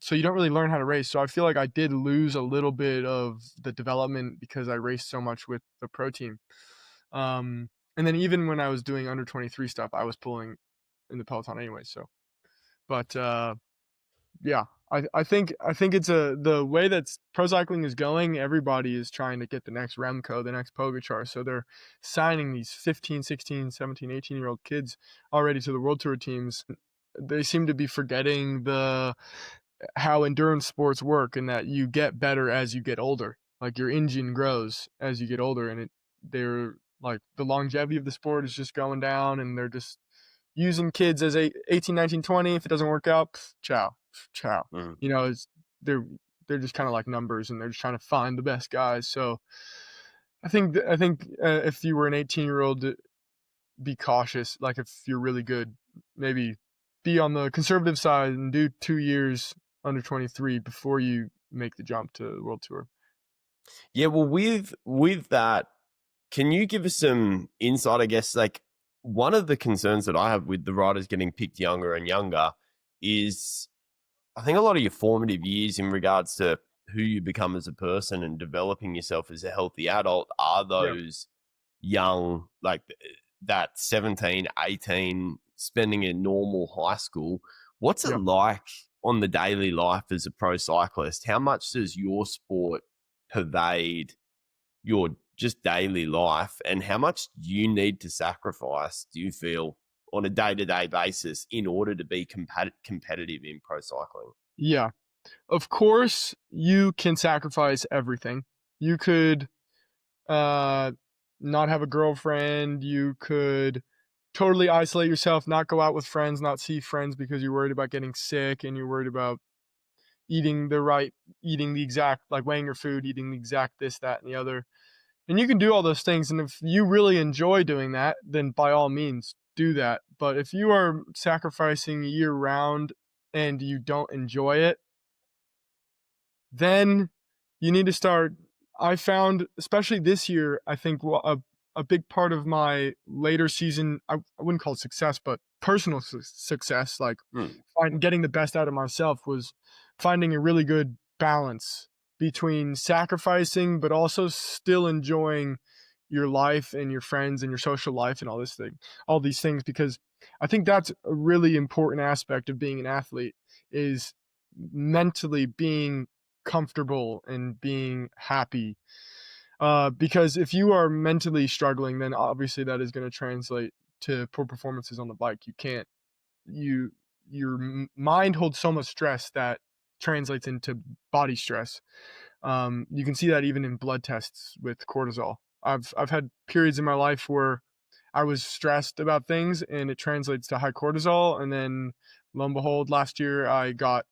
So you don't really learn how to race. So I feel like I did lose a little bit of the development because I raced so much with the pro team. And then even when I was doing under 23 stuff, I was pulling in the peloton anyway. So, but yeah, I think it's the way that pro cycling is going. Everybody is trying to get the next Remco, the next Pogacar. So they're signing these 15, 16, 17, 18-year-old kids already to the World Tour teams. They seem to be forgetting how endurance sports work, and that you get better as you get older. Like your engine grows as you get older, and they're like, the longevity of the sport is just going down, and they're just using kids as 18, 19, 20. If it doesn't work out, ciao. Mm. You know, they're just kind of like numbers, and they're just trying to find the best guys. So I think if you were an 18-year-old, be cautious. Like if you're really good, maybe be on the conservative side and do 2 years under 23 before you make the jump to the World Tour. Yeah, well, with that, can you give us some insight? I guess like one of the concerns that I have with the riders getting picked younger and younger is I think a lot of your formative years in regards to who you become as a person and developing yourself as a healthy adult are Yeah. those young, like that 17, 18, spending in normal high school. What's it Yeah. like on the daily life as a pro cyclist? How much does your sport pervade your just daily life, and how much do you need to sacrifice, do you feel, on a day-to-day basis in order to be competitive in pro cycling? Yeah. Of course, you can sacrifice everything. You could not have a girlfriend. You could totally isolate yourself, not go out with friends, not see friends because you're worried about getting sick, and you're worried about eating the exact, like weighing your food, eating the exact this, that, and the other. And you can do all those things. And if you really enjoy doing that, then by all means do that. But if you are sacrificing year round and you don't enjoy it, then you need to start, I found, especially this year, I think a big part of my later season, I wouldn't call it success, but personal success, like Mm. getting the best out of myself, was finding a really good balance between sacrificing, but also still enjoying your life and your friends and your social life and all these things, because I think that's a really important aspect of being an athlete, is mentally being comfortable and being happy. Because if you are mentally struggling, then obviously that is going to translate to poor performances on the bike. You can't, you, your mind holds so much stress that translates into body stress. You can see that even in blood tests with cortisol. I've had periods in my life where I was stressed about things and it translates to high cortisol. And then lo and behold, last year I got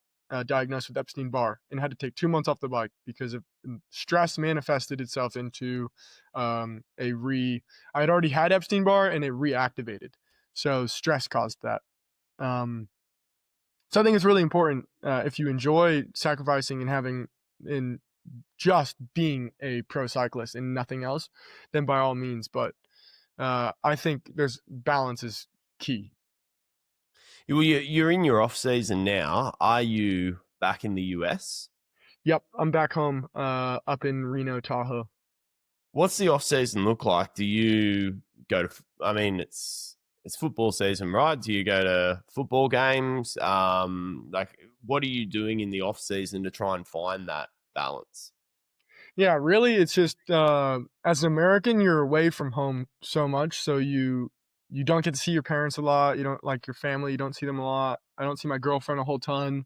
diagnosed with Epstein-Barr and had to take 2 months off the bike because of stress manifested itself into I had already had Epstein-Barr and it reactivated. So stress caused that. Um, so I think it's really important, if you enjoy sacrificing and having and just being a pro cyclist and nothing else, then by all means. But I think there's balance is key. Well, you're in your off season now. Are you back in the US? Yep, I'm back home, up in Reno, Tahoe. What's the off season look like? Do you go to? I mean, it's football season, right? Do you go to football games? Like, what are you doing in the off season to try and find that balance? Yeah, really, it's just as an American, you're away from home so much, so you don't get to see your parents a lot. You don't like your family. You don't see them a lot. I don't see my girlfriend a whole ton.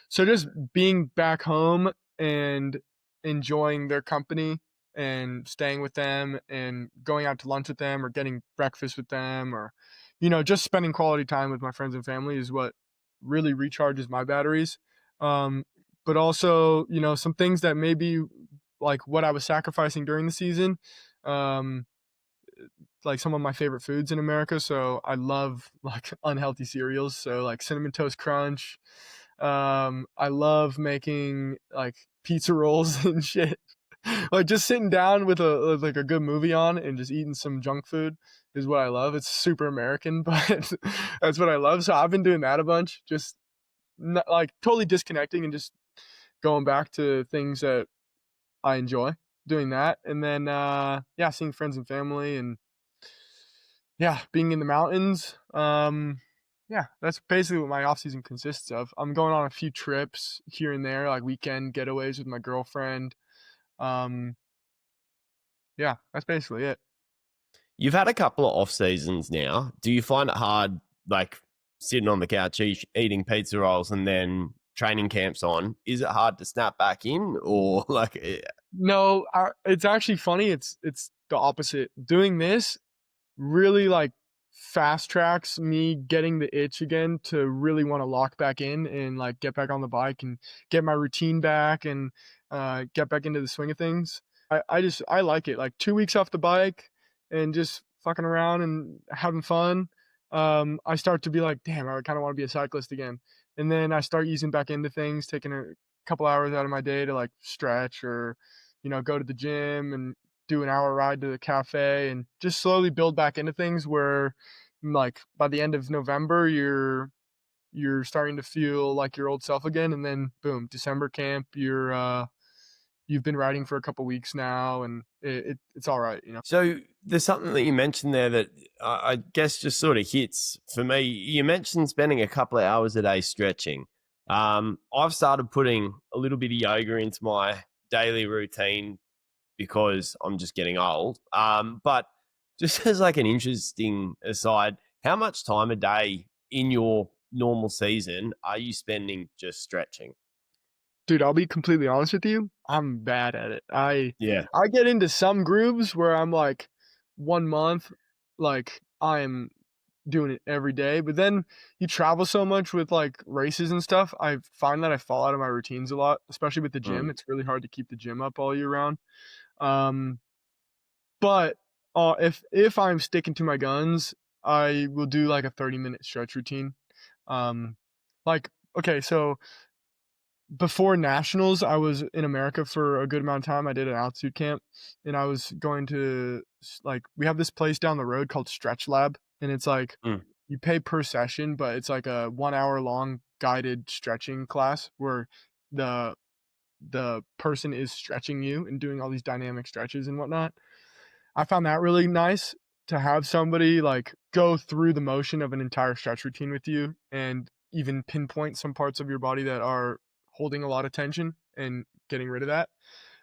So just being back home and enjoying their company and staying with them and going out to lunch with them or getting breakfast with them, or just spending quality time with my friends and family is what really recharges my batteries. Um, but also, some things that maybe like what I was sacrificing during the season, um, like some of my favorite foods in America. So I love like unhealthy cereals. So like cinnamon toast crunch. I love making like pizza rolls and shit. Like just sitting down with a good movie on and just eating some junk food is what I love. It's super American, but that's what I love. So I've been doing that a bunch, just not, like totally disconnecting and just going back to things that I enjoy doing that. And then yeah, seeing friends and family and yeah, being in the mountains. Yeah, that's basically what my off season consists of. I'm going on a few trips here and there, like weekend getaways with my girlfriend. Um, yeah, that's basically it. You've had a couple of off seasons now. Do you find it hard, like sitting on the couch eating pizza rolls and then training camps on? Is it hard to snap back in, or like? No, it's actually funny. It's the opposite. Doing this really like fast tracks me getting the itch again to really want to lock back in and like get back on the bike and get my routine back and get back into the swing of things. I like it. Like 2 weeks off the bike and just fucking around and having fun. I start to be like, damn, I kind of want to be a cyclist again. And then I start easing back into things, taking a couple hours out of my day to like stretch or, go to the gym and do an hour ride to the cafe and just slowly build back into things where like by the end of November you're starting to feel like your old self again, and then boom, December camp, you've been riding for a couple weeks now and it's all right. So there's something that you mentioned there that I guess just sort of hits for me. You mentioned spending a couple of hours a day stretching. I've started putting a little bit of yoga into my daily routine because I'm just getting old. But just as like an interesting aside, how much time a day in your normal season are you spending just stretching? Dude, I'll be completely honest with you. I'm bad at it. Yeah. I get into some grooves where I'm like 1 month, like I'm doing it every day. But then you travel so much with like races and stuff. I find that I fall out of my routines a lot, especially with the gym. Mm. It's really hard to keep the gym up all year round. Um, but if I'm sticking to my guns, I will do like a 30-minute stretch routine. Um, like okay, so before nationals, I was in America for a good amount of time. I did an altitude camp, and I was going to like we have this place down the road called Stretch Lab, and it's like Mm. you pay per session, but it's like a 1 hour long guided stretching class where the the person is stretching you and doing all these dynamic stretches and whatnot. I found that really nice to have somebody like go through the motion of an entire stretch routine with you and even pinpoint some parts of your body that are holding a lot of tension and getting rid of that.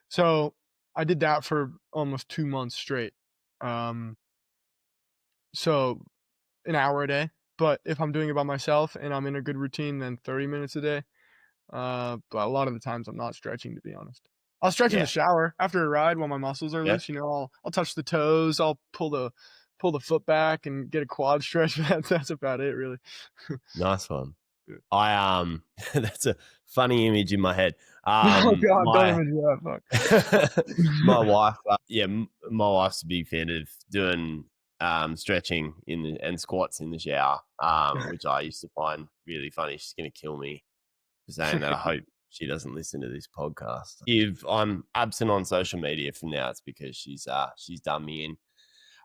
So I did that for almost 2 months straight. Um, so an hour a day. But if I'm doing it by myself and I'm in a good routine, then 30 minutes a day. But a lot of the times I'm not stretching, to be honest. I'll stretch in the Yeah. shower after a ride while my muscles are Yeah. loose. I'll touch the toes. I'll pull the foot back and get a quad stretch. That's about it, really. Nice one. Yeah. I that's a funny image in my head. Oh God, don't My even do that. Fuck. my wife, my wife's a big fan of doing stretching and squats in the shower, which I used to find really funny. She's gonna kill me for saying that. I hope she doesn't listen to this podcast. If I'm absent on social media from now, it's because she's done me in.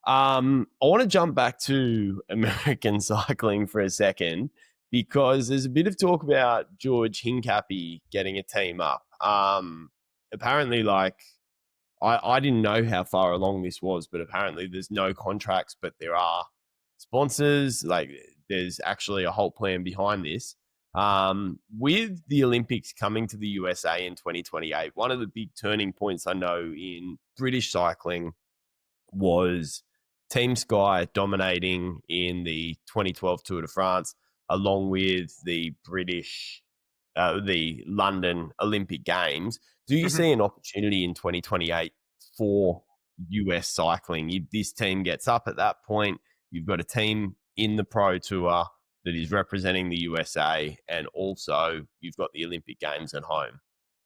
I want to jump back to American cycling for a second because there's a bit of talk about George Hincapie getting a team up. Apparently, like I didn't know how far along this was, but apparently there's no contracts, but there are sponsors. Like there's actually a whole plan behind this. With the Olympics coming to the USA in 2028, one of the big turning points I know in British cycling was Team Sky dominating in the 2012 Tour de France, along with the the London Olympic Games. Do you Mhm. see an opportunity in 2028 for US cycling? If this team gets up at that point, you've got a team in the Pro Tour that is representing the USA, and also you've got the Olympic Games at home.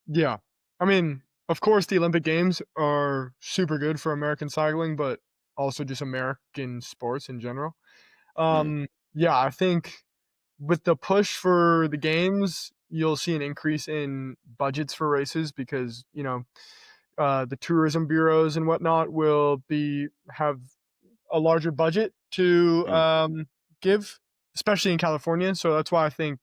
Yeah. I mean, of course, the Olympic Games are super good for American cycling, but also just American sports in general. Mm, Yeah, I think with the push for the games, you'll see an increase in budgets for races because the tourism bureaus and whatnot will be have a larger budget to mm. give, especially in California. So that's why I think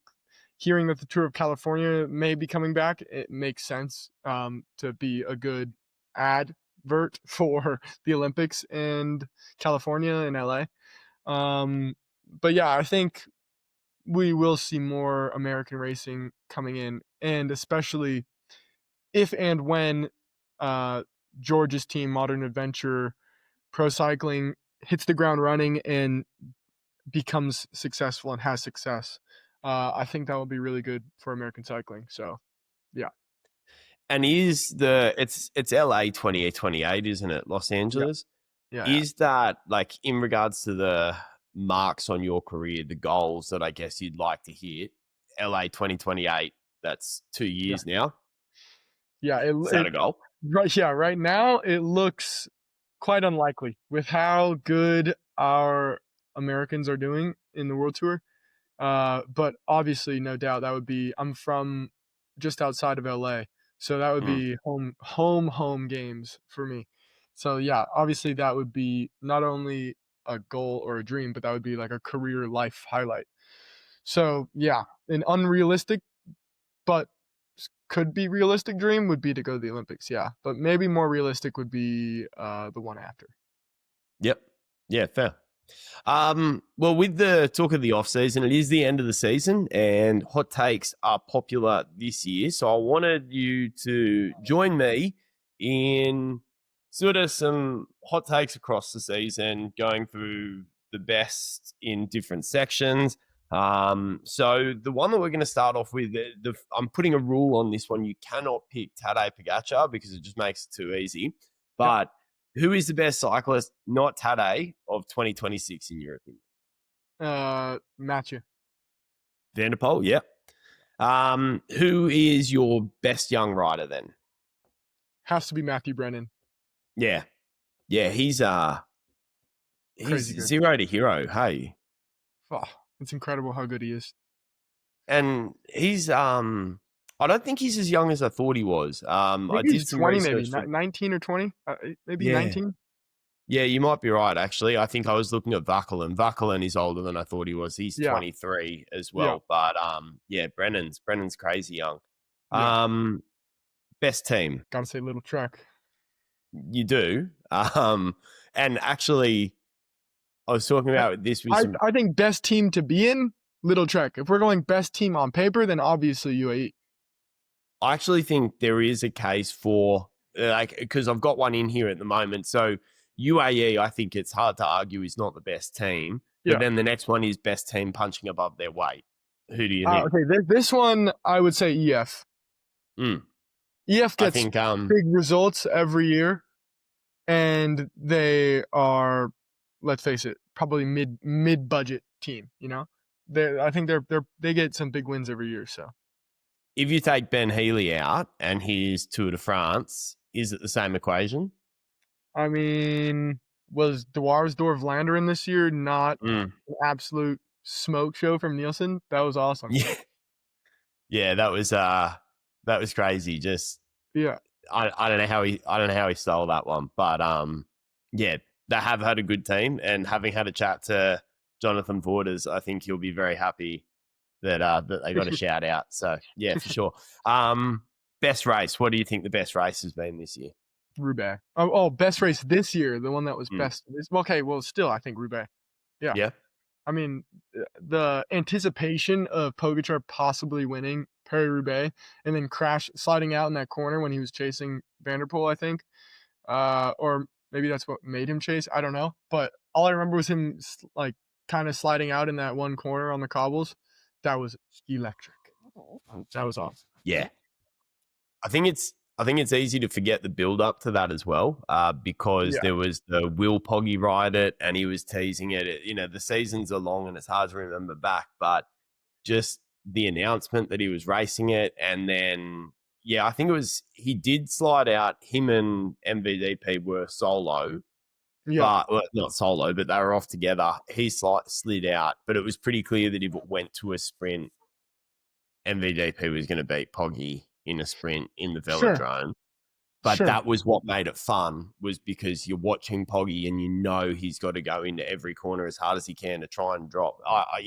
hearing that the Tour of California may be coming back, it makes sense to be a good advert for the Olympics and California and LA. But yeah, I think we will see more American racing coming in, and especially if and when uh, George's team, Modern Adventure Pro Cycling, hits the ground running and becomes successful and has success. I think that will be really good for American cycling. So, yeah, And it's LA 2028, isn't it? Los yeah, Angeles. yeah. Is that like in regards to the marks on your career, the goals that I guess you'd like to hit? LA 2028, that's 2 years now. Yeah, Is that a goal? right now it looks quite unlikely with how good our Americans are doing in the World Tour. But obviously, no doubt that would be. I'm from just outside of LA, so that would Mm. be home games for me. So yeah, obviously that would be not only a goal or a dream, but that would be like a career life highlight. So yeah, an unrealistic but could be realistic dream would be to go to the Olympics. Yeah, but maybe more realistic would be the one after. Yep. Yeah, fair. Well, with the talk of the off season, it is the end of the season, and hot takes are popular this year. So I wanted you to join me in sort of some hot takes across the season, going through the best in different sections. So the one that we're going to start off with, I'm putting a rule on this one: you cannot pick Tadej Pogacar because it just makes it too easy. Yep. But who is the best cyclist, not Tadej, of 2026 in your opinion? Matthew Van der Poel, yeah. Who is your best young rider then? has to be Matthew Brennan. Yeah. Yeah, he's Crazy good. zero to hero, hey. Oh, it's incredible how good he is. And he's I don't think he's as young as I thought he was. I I think he's did some 20 maybe, research for 19 or 20, maybe yeah. 19. Yeah, you might be right, actually. I think I was looking at Vakanen. Vakanen is older than I thought he was. He's Yeah, 23 as yeah, well. But yeah, Brennan's crazy young. yeah. Best team. Gotta say Little Trek. You do. And actually I was talking about this with some I think best team to be in, Little Trek. If we're going best team on paper, then obviously UAE. I actually think there is a case for like because I've got one in here at the moment. So UAE, I think it's hard to argue is not the best team. But Yeah. then the next one is best team punching above their weight. Who do you think? Okay, this one I would say EF. Mm. EF I gets think big results every year, and they are, let's face it, probably mid budget team. You know, I think they get some big wins every year. So if you take Ben Healy out and his Tour de France, is it the same equation? I mean, was Dwarsdorf Vlaanderen this year not Mm. an absolute smoke show from Nielsen? That was awesome. Yeah, yeah, that was crazy. Just Yeah. I don't know how he stole that one, but yeah, they have had a good team, and having had a chat to Jonathan Borders, I think he'll be very happy that that they got a shout out. So yeah, for sure. Best race. What do you think the best race has been this year? Roubaix. Best race this year. The one that was best. Okay, well, still, I think Roubaix. Yeah. Yeah. I mean, the anticipation of Pogačar possibly winning Paris-Roubaix and then sliding out in that corner when he was chasing Van der Poel, I think. Or maybe that's what made him chase. I don't know. But all I remember was him like kind of sliding out in that one corner on the cobbles. That was electric. That was awesome. Yeah. I think it's easy to forget the build up to that as well, because there was the Will Poggy ride it, and he was teasing it. You know, the seasons are long and it's hard to remember back, but just the announcement that he was racing it, and then I think it was he did slide out. Him and MVDP were solo, but not solo, but they were off together. He slid out, but it was pretty clear that if it went to a sprint, MVDP was going to beat Poggy in a sprint in the velodrome. But that was what made it fun, was because you're watching Poggy and you know he's got to go into every corner as hard as he can to try and drop. I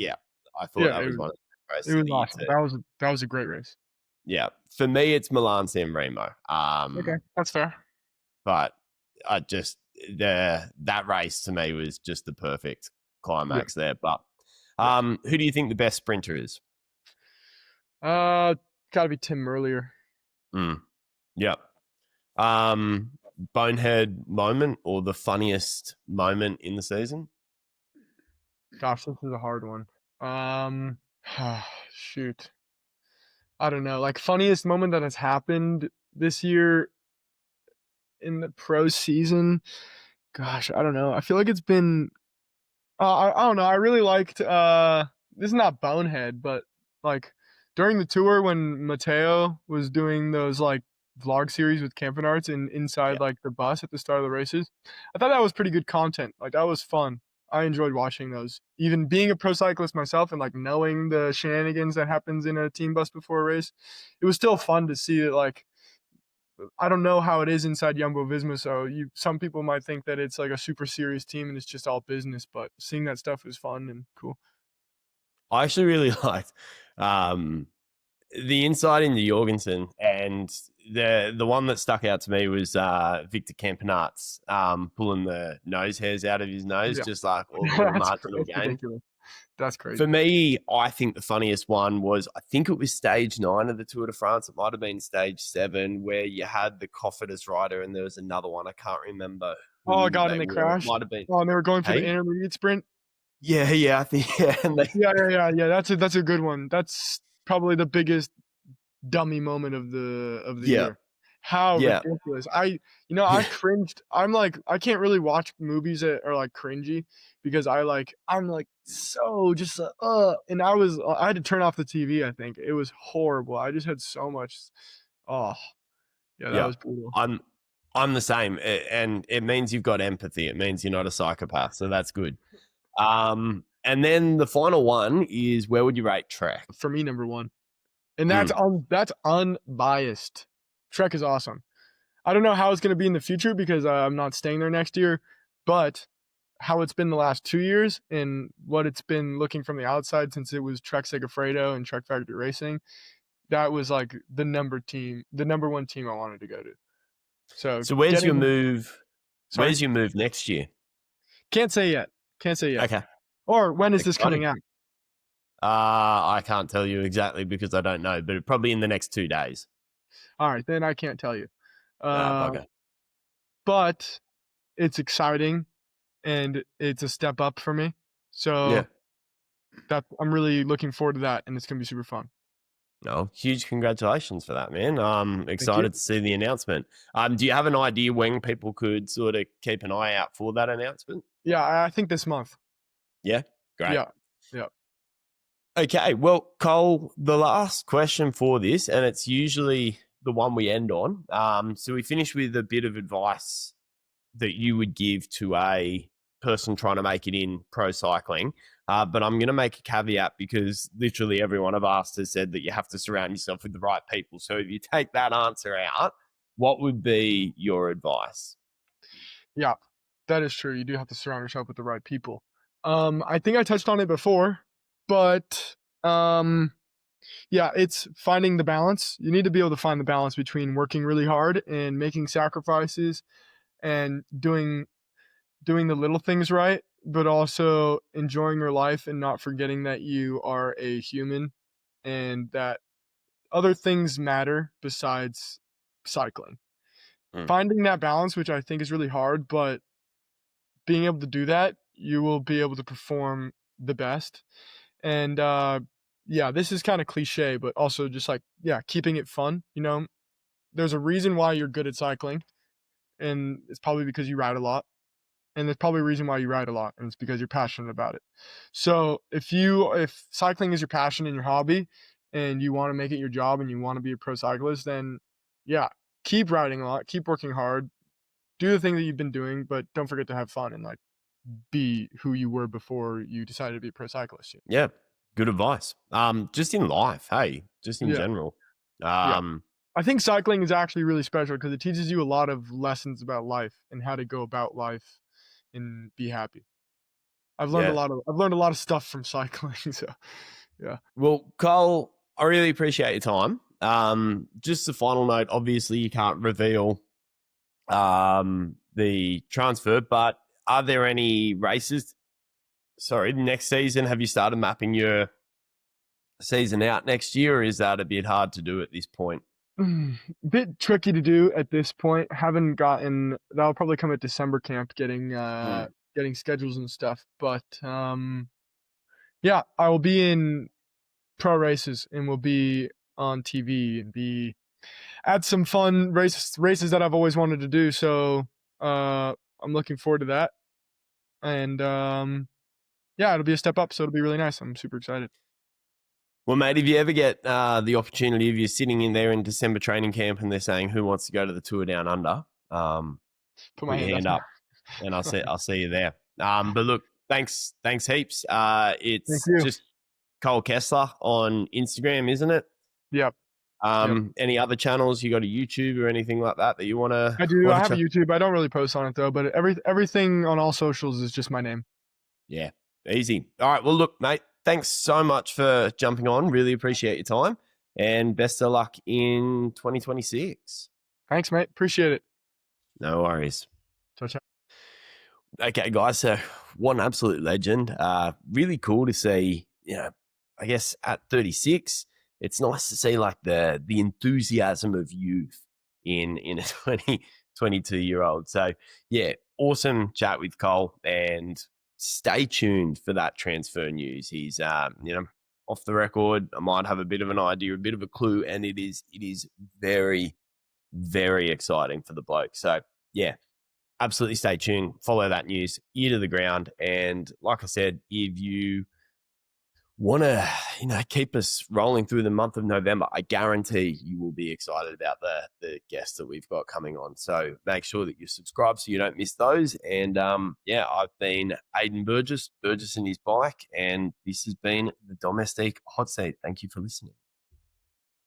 thought that was one of the best races. It was awesome. That was a great race. Yeah. For me, it's Milan San Remo. Okay, that's fair. But I just that race to me was just the perfect climax there. But who do you think the best sprinter is? Gotta be Tim Merlier. Yep. Bonehead moment or the funniest moment in the season? Gosh, this is a hard one. Shoot. I don't know. Like, funniest moment that has happened this year in the pro season. Gosh, I don't know. I feel like it's been I don't know. I really liked this is not Bonehead, but like during the tour when Matteo was doing those like vlog series with Campenarts inside like the bus at the start of the races. I thought that was pretty good content. Like, that was fun. I enjoyed watching those. Even being a pro cyclist myself and like knowing the shenanigans that happens in a team bus before a race, it was still fun to see it. Like, I don't know how it is inside Jumbo Visma, so some people might think that it's like a super serious team and it's just all business, but seeing that stuff was fun and cool. I actually really liked the insight into Jorgensen, and the one that stuck out to me was Victor Campenarts pulling the nose hairs out of his nose, just like all the marginal game. Ridiculous. That's crazy. For me, I think the funniest one was, I think it was stage 9 of the Tour de France. It might have been stage 7, where you had the Cofidis rider and there was another one. I can't remember. Oh, God, and they crashed? Might have been. Oh, and they were going for the intermediate sprint? Yeah, I think, yeah. That's a good one. That's probably the biggest dummy moment of the year. How ridiculous. I cringed. I'm like, I can't really watch movies that are like cringy because I'm like so just and I had to turn off the TV. I think it was horrible. I just had so much. That was brutal. I'm the same, and it means you've got empathy. It means you're not a psychopath, so that's good. And then the final one is, where would you rate Trek? For me, number 1. And that's unbiased. Trek is awesome. I don't know how it's going to be in the future because I'm not staying there next year, but how it's been the last 2 years and what it's been looking from the outside since it was Trek Segafredo and Trek Factory Racing, that was like the number one team I wanted to go to. So where's your move? Sorry? Where's your move next year? Can't say yet. Okay. Or when is this Exciting. coming out? I can't tell you exactly because I don't know, but probably in the next 2 days. All right, then I can't tell you. Bugger. But it's exciting and it's a step up for me. So Yeah. I'm really looking forward to that, and it's going to be super fun. No, huge congratulations for that, man. I'm excited to see the announcement. Do you have an idea when people could sort of keep an eye out for that announcement? Yeah, I think this month. Yeah, great. Yeah. Okay, well, Cole, the last question for this, and it's usually the one we end on. So we finish with a bit of advice that you would give to a person trying to make it in pro cycling. But I'm going to make a caveat because literally everyone I've asked has said that you have to surround yourself with the right people. So if you take that answer out, what would be your advice? Yeah, that is true. You do have to surround yourself with the right people. I think I touched on it before, but yeah, it's finding the balance. You need to be able to find the balance between working really hard and making sacrifices and doing the little things right, but also enjoying your life and not forgetting that you are a human and that other things matter besides cycling. Finding that balance, which I think is really hard, but being able to do that, you will be able to perform the best. And yeah, this is kind of cliche, but also just like, yeah, keeping it fun. You know, there's a reason why you're good at cycling, and it's probably because you ride a lot. And there's probably a reason why you ride a lot, and it's because you're passionate about it. So if cycling is your passion and your hobby, and you want to make it your job and you want to be a pro cyclist, then yeah, keep riding a lot, keep working hard, do the thing that you've been doing, but don't forget to have fun and like be who you were before you decided to be a pro cyclist. Yeah, good advice. Just in life, hey, just in general. Yeah. I think cycling is actually really special because it teaches you a lot of lessons about life and how to go about life and be happy. I've learned a lot of stuff from cycling. So, yeah. Well, Cole, I really appreciate your time. Just a final note. Obviously, you can't reveal the transfer, but are there any races? Sorry, next season? Have you started mapping your season out next year, or is that a bit hard to do at this point? Bit tricky to do at this point. Haven't gotten that'll probably come at December camp, getting schedules and stuff. But yeah, I will be in pro races and will be on TV and be at some fun races that I've always wanted to do. So I'm looking forward to that. And yeah, it'll be a step up, so it'll be really nice. I'm super excited. Well, mate, if you ever get the opportunity, if you're sitting in there in December training camp and they're saying who wants to go to the Tour Down Under, put your hand up and I'll see you there. But look, thanks heaps. It's just Cole Kessler on Instagram, isn't it? Yep. Any other channels? You got a YouTube or anything like that you want to? I do. I have a YouTube. I don't really post on it though, but everything on all socials is just my name. Yeah, easy. All right. Well, look, mate, thanks so much for jumping on. Really appreciate your time and best of luck in 2026. Thanks, mate. Appreciate it. No worries. Ciao. Okay, guys. So what an absolute legend. Really cool to see, I guess at 36, it's nice to see like the enthusiasm of youth in a 22-year-old. So yeah, awesome chat with Cole, and stay tuned for that transfer news. He's off the record. I might have a bit of an idea, a bit of a clue, and it is very, very exciting for the bloke. So yeah, absolutely stay tuned. Follow that news, ear to the ground. And like I said, if you want to, keep us rolling through the month of November, I guarantee you will be excited about the guests that we've got coming on. So make sure that you subscribe so you don't miss those. And I've been Aidan Burgess and his bike, and this has been the Domestique Hot Seat. Thank you for listening.